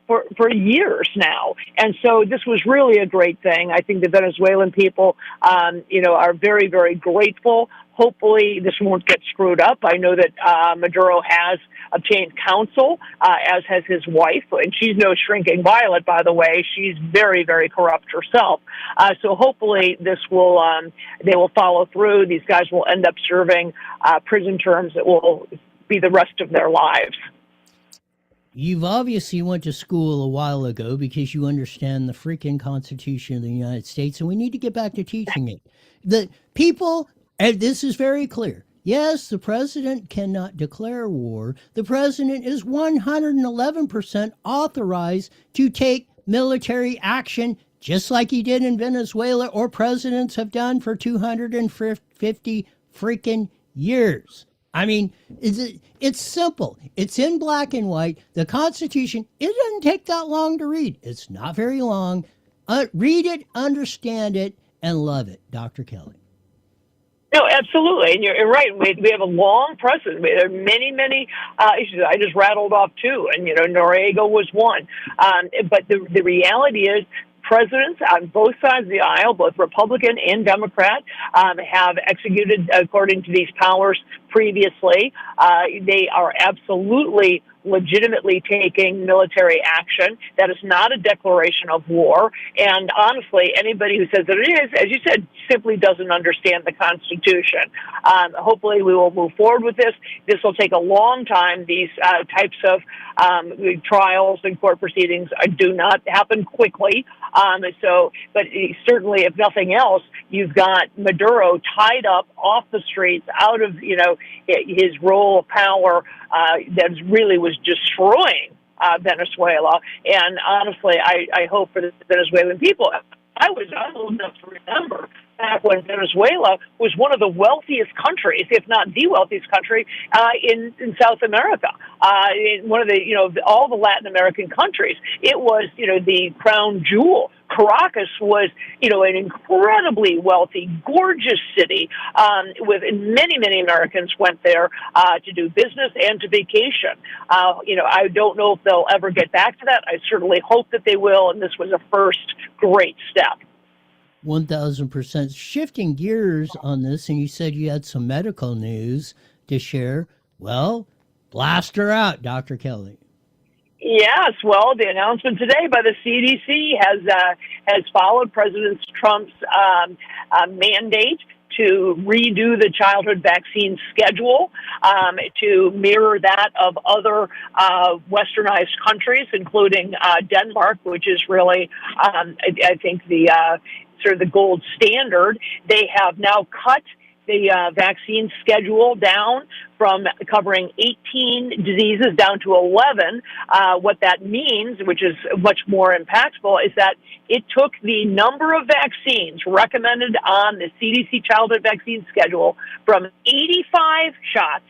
for years now. And so this was really a great thing. I think the Venezuelan people, are very, very grateful. Hopefully this won't get screwed up. I know that Maduro has obtained counsel, as has his wife, and she's no shrinking violet, by the way. She's very, very corrupt herself. So hopefully they will follow through. These guys will end up serving prison terms that will be the rest of their lives. You've obviously went to school a while ago because you understand the freaking Constitution of the United States, and we need to get back to teaching it. The people, and this is very clear. Yes, the president cannot declare war. The president is 111% authorized to take military action, just like he did in Venezuela or presidents have done for 250 freaking years. I mean, it's simple. It's in black and white. The Constitution, it doesn't take that long to read. It's not very long. Read it, understand it, and love it, Dr. Kelly. No, absolutely, and you're right. We have a long precedent. There are many issues. I just rattled off two, and Noriega was one. But the reality is, presidents on both sides of the aisle, both Republican and Democrat, have executed according to these powers previously. They are absolutely legitimately taking military action. That is not a declaration of war. And honestly, anybody who says that it is, as you said, simply doesn't understand the Constitution. Hopefully we will move forward with this. This will take a long time. These types of trials and court proceedings do not happen quickly. But certainly, if nothing else, you've got Maduro tied up off the streets, out of his role of power that really was destroying Venezuela. And honestly, I hope for the Venezuelan people. I was old enough to remember back when Venezuela was one of the wealthiest countries, if not the wealthiest country, in South America. In one of the, all the Latin American countries, it was, the crown jewel. Caracas was, an incredibly wealthy, gorgeous city, with many Americans went there to do business and to vacation. I don't know if they'll ever get back to that. I certainly hope that they will, and this was a first great step. 1,000%. Shifting gears on this, and you said you had some medical news to share. Well, blast her out, Dr. Kelly. Yes, well, the announcement today by the CDC has followed President Trump's mandate to redo the childhood vaccine schedule to mirror that of other westernized countries, including Denmark, which is really, I think, the sort of the gold standard. They have now cut the vaccine schedule down from covering 18 diseases down to 11. What that means, which is much more impactful, is that it took the number of vaccines recommended on the CDC childhood vaccine schedule from 85 shots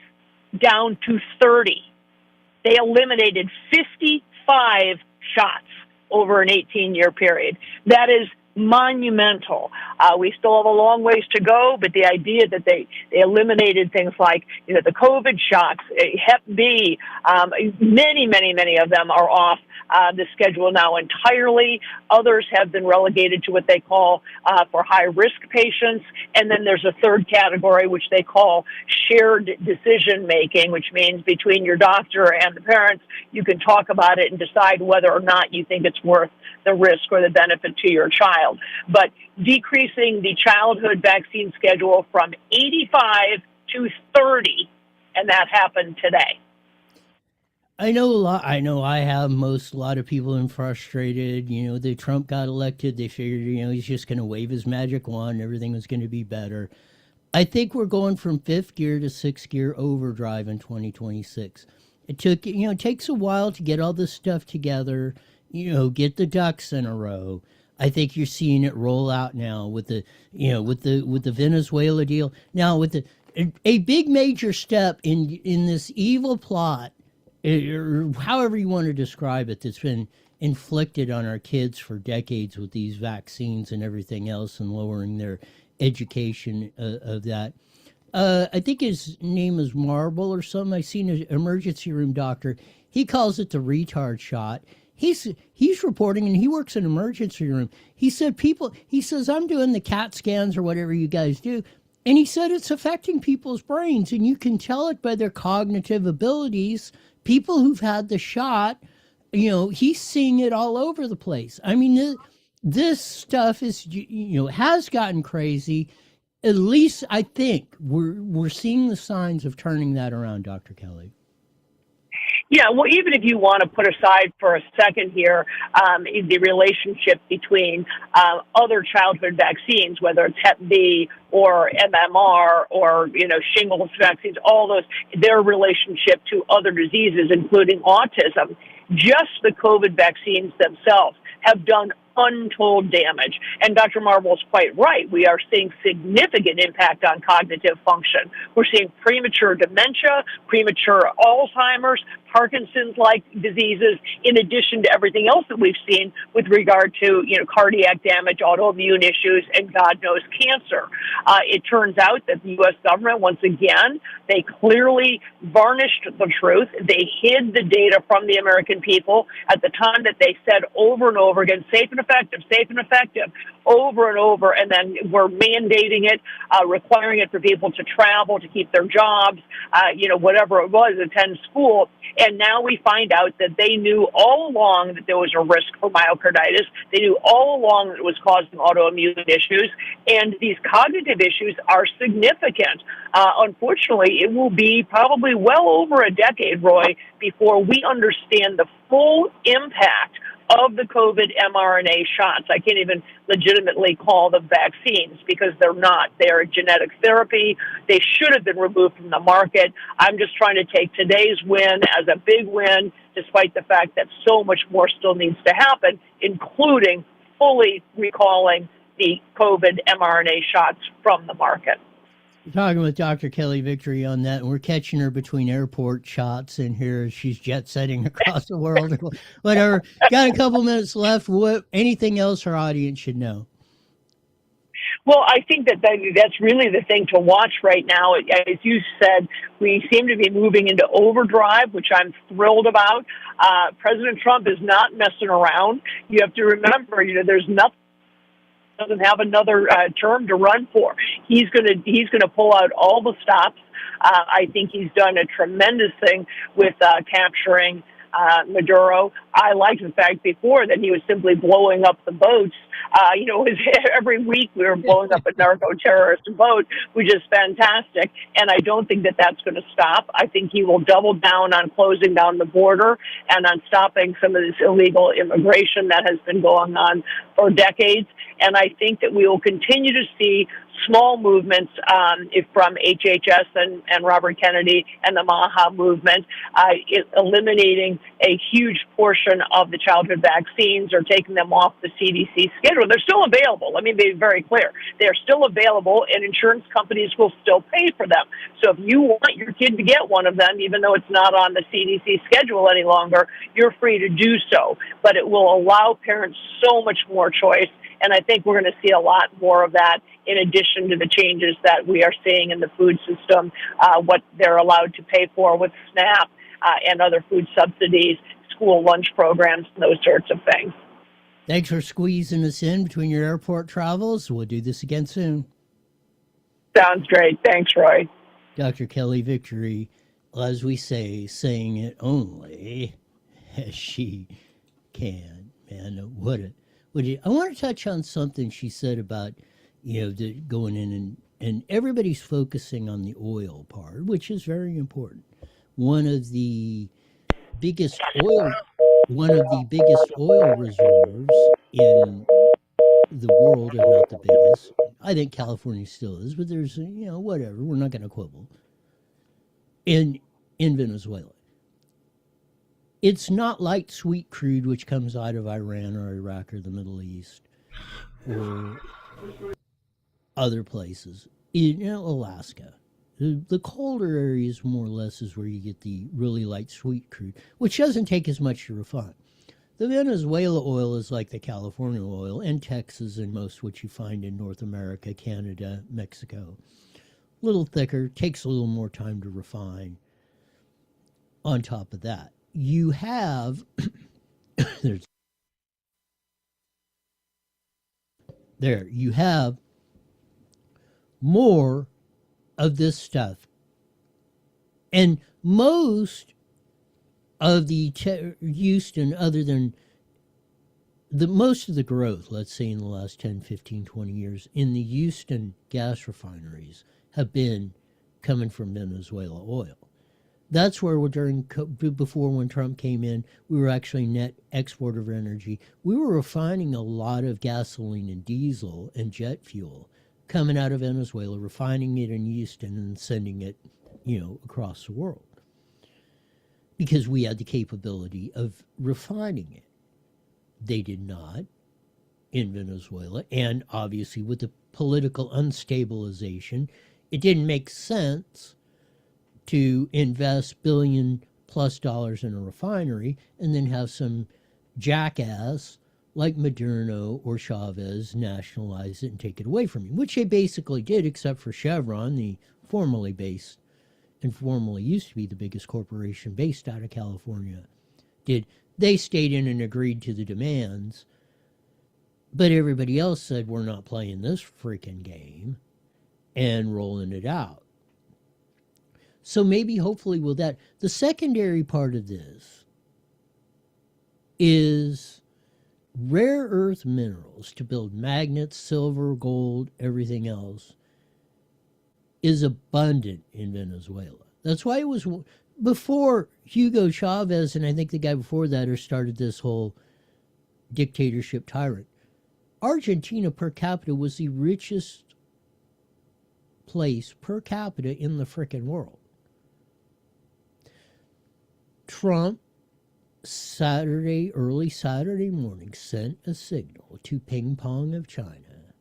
down to 30. They eliminated 55 shots over an 18-year period. That is monumental. We still have a long ways to go, but the idea that they eliminated things like, the COVID shots, Hep B, many of them are off the schedule now entirely. Others have been relegated to what they call for high-risk patients. And then there's a third category, which they call shared decision-making, which means between your doctor and the parents, you can talk about it and decide whether or not you think it's worth the risk or the benefit to your child. But decreasing the childhood vaccine schedule from 85 to 30, and that happened today. I know a lot. I know I have a lot of people are frustrated. The Trump got elected. They figured, he's just going to wave his magic wand. Everything was going to be better. I think we're going from fifth gear to sixth gear overdrive in 2026. It takes a while to get all this stuff together, get the ducks in a row. I think you're seeing it roll out now with the Venezuela deal. Now with a big major step in this evil plot, or however you want to describe it, that's been inflicted on our kids for decades with these vaccines and everything else, and lowering their education of that. I think his name is Marble or something. I seen an emergency room doctor. He calls it the retard shot. He's reporting, and he works in an emergency room. He says, I'm doing the CAT scans or whatever you guys do. And he said it's affecting people's brains, and you can tell it by their cognitive abilities. People who've had the shot, he's seeing it all over the place. I mean, this stuff is, has gotten crazy. At least I think we're seeing the signs of turning that around, Dr. Kelly. Yeah, well, even if you want to put aside for a second here the relationship between other childhood vaccines, whether it's Hep B or MMR or, shingles vaccines, all those, their relationship to other diseases, including autism, just the COVID vaccines themselves have done untold damage. And Dr. Marble is quite right. We are seeing significant impact on cognitive function. We're seeing premature dementia, premature Alzheimer's, Parkinson's-like diseases, in addition to everything else that we've seen with regard to, cardiac damage, autoimmune issues, and God knows cancer. It turns out that the U.S. government, once again, they clearly varnished the truth. They hid the data from the American people at the time that they said over and over again, safe and effective, over and over, and then we're mandating it, requiring it for people to travel, to keep their jobs, whatever it was, attend school. And now we find out that they knew all along that there was a risk for myocarditis. They knew all along that it was causing autoimmune issues. And these cognitive issues are significant. Unfortunately, it will be probably well over a decade, Roy, before we understand the full impact of the COVID mRNA shots. I can't even legitimately call them vaccines because they're not. They're a genetic therapy. They should have been removed from the market. I'm just trying to take today's win as a big win, despite the fact that so much more still needs to happen, including fully recalling the COVID mRNA shots from the market. We're talking with Dr. Kelly Victory on that, and we're catching her between airport shots and here as she's jet setting across the world or whatever. Got a couple minutes left. Anything else our audience should know? Well, I think that's really the thing to watch right now. As you said, we seem to be moving into overdrive, which I'm thrilled about. President Trump is not messing around. You have to remember, there's nothing. Doesn't have another term to run for. He's going to pull out all the stops. I think he's done a tremendous thing with capturing Maduro. I liked the fact before that he was simply blowing up the boats. Every week we were blowing up a narco-terrorist boat, which is fantastic. And I don't think that that's going to stop. I think he will double down on closing down the border and on stopping some of this illegal immigration that has been going on for decades. And I think that we will continue to see small movements from HHS and Robert Kennedy and the MAGA movement, eliminating a huge portion of the childhood vaccines or taking them off the CDC schedule. They're still available. Let me be very clear. They're still available, and insurance companies will still pay for them. So if you want your kid to get one of them, even though it's not on the CDC schedule any longer, you're free to do so. But it will allow parents so much more choice. And I think we're going to see a lot more of that in addition to the changes that we are seeing in the food system, what they're allowed to pay for with SNAP and other food subsidies, school lunch programs, and those sorts of things. Thanks for squeezing us in between your airport travels. We'll do this again soon. Sounds great. Thanks, Roy. Dr. Kelly Victory, as we say, saying it only as she can. Man, I want to touch on something she said about, going in and everybody's focusing on the oil part, which is very important. One of the biggest oil reserves in the world, if not the biggest. I think California still is, but there's, whatever. We're not going to quibble. In Venezuela. It's not like sweet crude, which comes out of Iran or Iraq or the Middle East or other places. Alaska. The colder areas, more or less, is where you get the really light sweet crude, which doesn't take as much to refine. The Venezuela oil is like the California oil and Texas and most what you find in North America, Canada, Mexico. A little thicker, takes a little more time to refine. On top of that, you have you have more of this stuff, and most of the Houston, other than most of the growth, let's say in the last 10, 15, 20 years in the Houston gas refineries have been coming from Venezuela oil. That's where before when Trump came in, we were actually net exporter of energy. We were refining a lot of gasoline and diesel and jet fuel coming out of Venezuela, refining it in Houston and sending it, across the world. Because we had the capability of refining it. They did not. in Venezuela, and obviously with the political unstabilization, it didn't make sense to invest $1 billion+ in a refinery and then have some jackass like Maduro or Chavez nationalize it and take it away from you, which they basically did, except for Chevron, the formerly based and formerly used to be the biggest corporation based out of California. They stayed in and agreed to the demands, but everybody else said, we're not playing this freaking game, and rolling it out. So maybe, hopefully, will that. The secondary part of this is rare earth minerals to build magnets, silver, gold, everything else is abundant in Venezuela. That's why it was before Hugo Chavez, and I think the guy before that started this whole dictatorship tyrant. Argentina per capita was the richest place per capita in the frickin' world. Trump, early Saturday morning, sent a signal to Ping Pong of China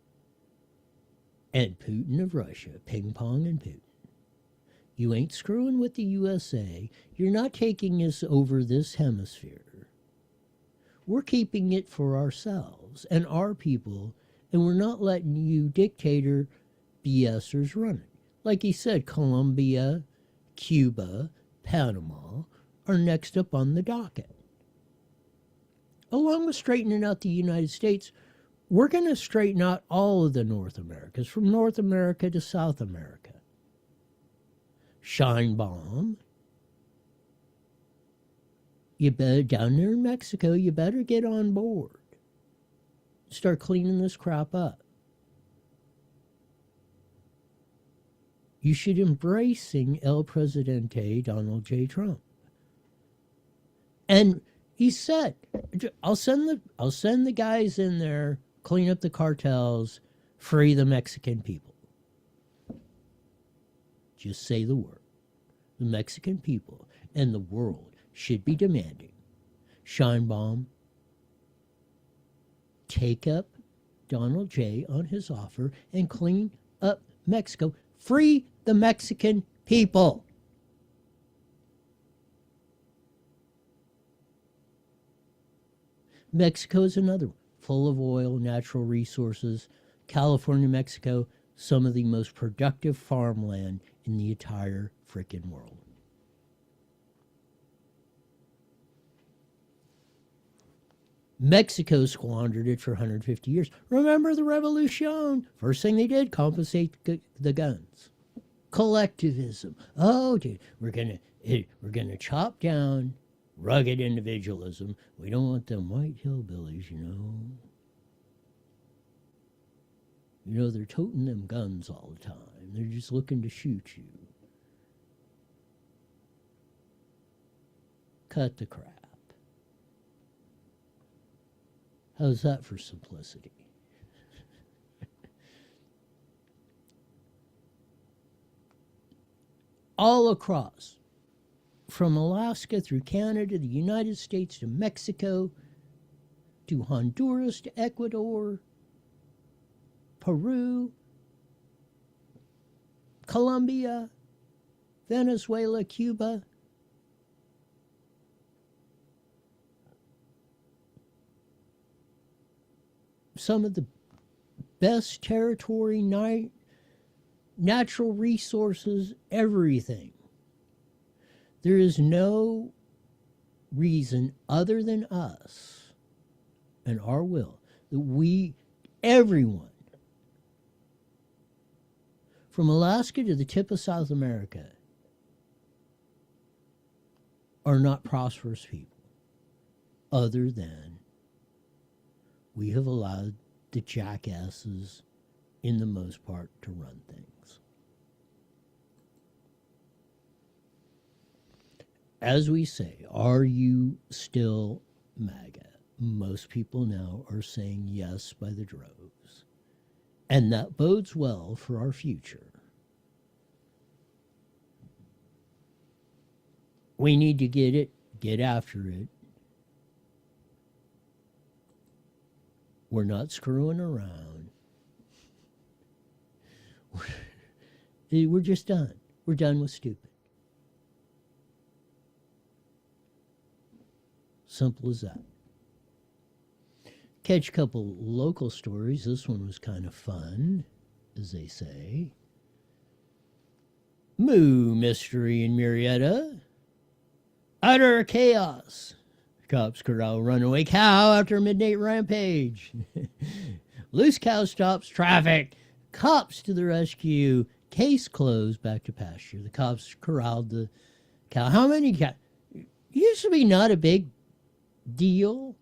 and Putin of Russia, Ping Pong and Putin. You ain't screwing with the USA. You're not taking us over this hemisphere. We're keeping it for ourselves and our people, and we're not letting you dictator BSers run it. Like he said, Colombia, Cuba, Panama are next up on the docket. Along with straightening out the United States, we're going to straighten out all of the North Americas, from North America to South America. Scheinbaum, you better, down there in Mexico, you better get on board. Start cleaning this crap up. You should embracing El Presidente Donald J. Trump. And he said, I'll send the guys in there, clean up the cartels, free the Mexican people. Just say the word. The Mexican people and the world should be demanding Scheinbaum take up Donald J. on his offer and clean up Mexico. Free the Mexican people. Mexico is another one, full of oil, natural resources. California, Mexico, some of the most productive farmland in the entire frickin' world. Mexico squandered it for 150 years. Remember the revolution? First thing they did, confiscate the guns. Collectivism. Oh, dude, we're gonna chop down rugged individualism. We don't want them white hillbillies, you know. You know, they're toting them guns all the time. They're just looking to shoot you. Cut the crap. How's that for simplicity? All across, from Alaska through Canada, the United States to Mexico, to Honduras to Ecuador, Peru, Colombia, Venezuela, Cuba. Some of the best territory, natural resources, everything. There is no reason other than us and our will that everyone, from Alaska to the tip of South America, are not prosperous people, other than we have allowed the jackasses, in the most part, to run things. As we say, are you still MAGA? Most people now are saying yes by the droves. And that bodes well for our future. We need to get after it. We're not screwing around. We're just done. We're done with stupid. Simple as that. Catch a couple local stories. This one was kind of fun, as they say. Moo mystery in Marietta. Utter chaos. Cops corral runaway cow after midnight rampage. Loose cow stops traffic. Cops to the rescue. Case closed, back to pasture. The cops corralled the cow. How many cows? Used to be not a big deal.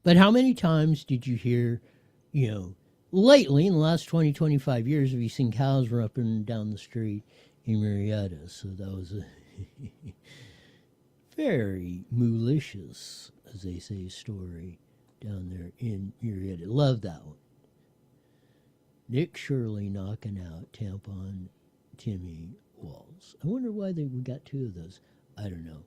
But how many times did you hear, lately, in the last 20, 25 years, have you seen cows run up and down the street in Marietta? So that was a very malicious, as they say, story down there in Marietta. Love that one. Nick Shirley knocking out Tampon Timmy Walls. I wonder why we got two of those. I don't know.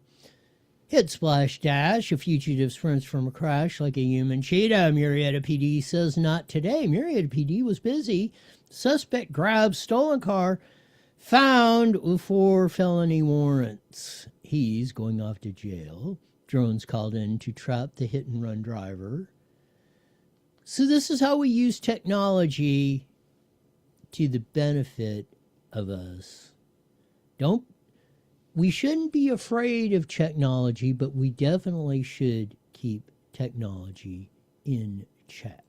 Hit splash dash. A fugitive sprints from a crash like a human cheetah. Marietta PD says not today. Marietta PD was busy. Suspect grabs stolen car. Found with 4 felony warrants. He's going off to jail. Drones called in to trap the hit and run driver. So this is how we use technology to the benefit of us. We shouldn't be afraid of technology, but we definitely should keep technology in check.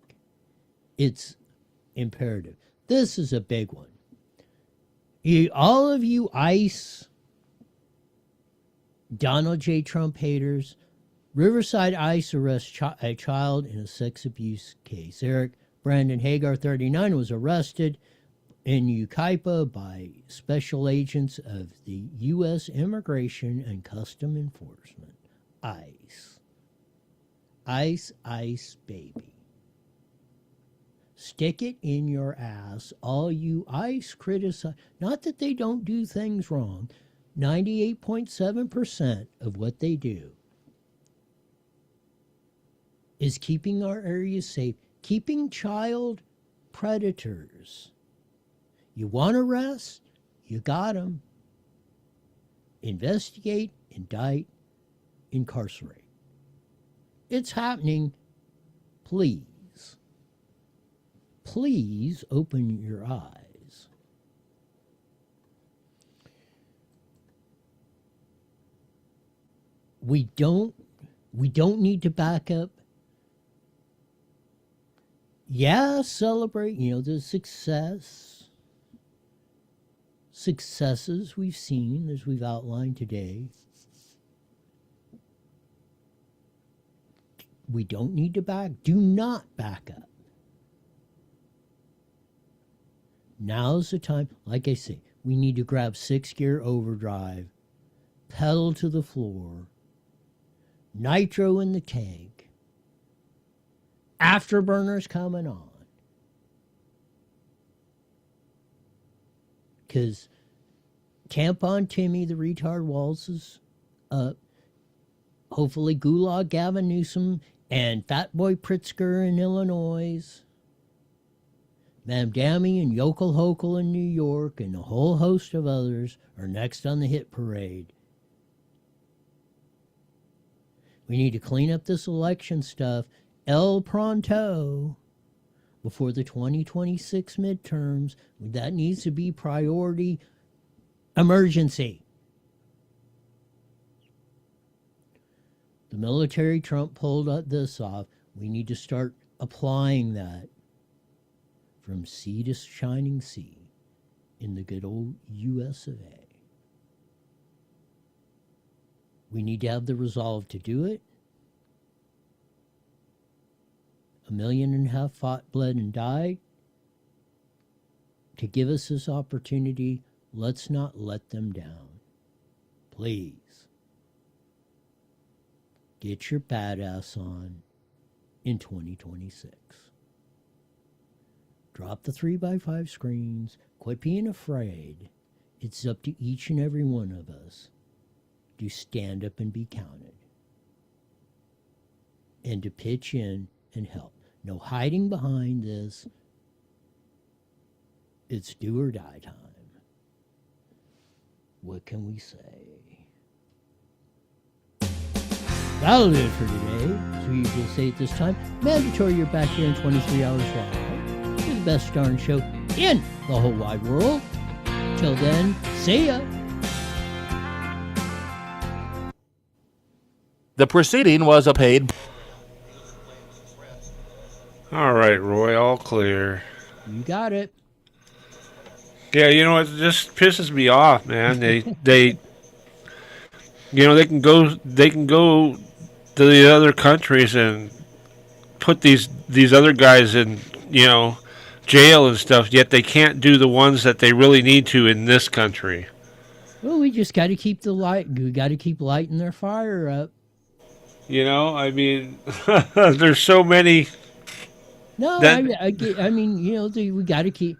It's imperative. This is a big one. All of you ICE, Donald J. Trump haters, Riverside ICE arrests a child in a sex abuse case. Eric Brandon Hagar, 39, was arrested in Yucaipa by special agents of the U.S. Immigration and Custom Enforcement, ICE. ICE, ICE, baby. Stick it in your ass. All you ICE criticize, not that they don't do things wrong, 98.7% of what they do is keeping our areas safe, keeping child predators. You want arrest? You got them. Investigate, indict, incarcerate. It's happening. Please. Please open your eyes. We don't need to back up. Yeah, celebrate, the successes we've seen, as we've outlined today. We don't need to do not back up. Now's the time, like I say, we need to grab 6-gear overdrive, pedal to the floor, nitro in the tank, afterburners coming on. Because Tampon Timmy, the retard Walls, is up. Hopefully Gulag Gavin Newsom and Fat Boy Pritzker in Illinois. Madame Dammy and Yokel Hokel in New York and a whole host of others are next on the hit parade. We need to clean up this election stuff el pronto before the 2026 midterms. That needs to be priority emergency. The military Trump pulled this off. We need to start applying that from sea to shining sea in the good old US of A. We need to have the resolve to do it. 1.5 million fought, bled, and died to give us this opportunity. Let's not let them down. Please. Get your badass on in 2026. Drop the 3x5 screens. Quit being afraid. It's up to each and every one of us to stand up and be counted. and to pitch in and help. No hiding behind this. It's do or die time. What can we say? That'll do it for today. As we usually say at this time, mandatory you're back here in 23 hours live. It's the best darn show in the whole wide world. Till then, see ya. The proceeding was a paid... All right, Roy, all clear. You got it. Yeah, you know, it just pisses me off, man. They you know, they can go to the other countries and put these other guys in, you know, jail and stuff, yet they can't do the ones that they really need to in this country. Well, we just got to keep the light. We got to keep lighting their fire up. You know, I mean, there's so many. No, That, I mean, you know, we got to keep.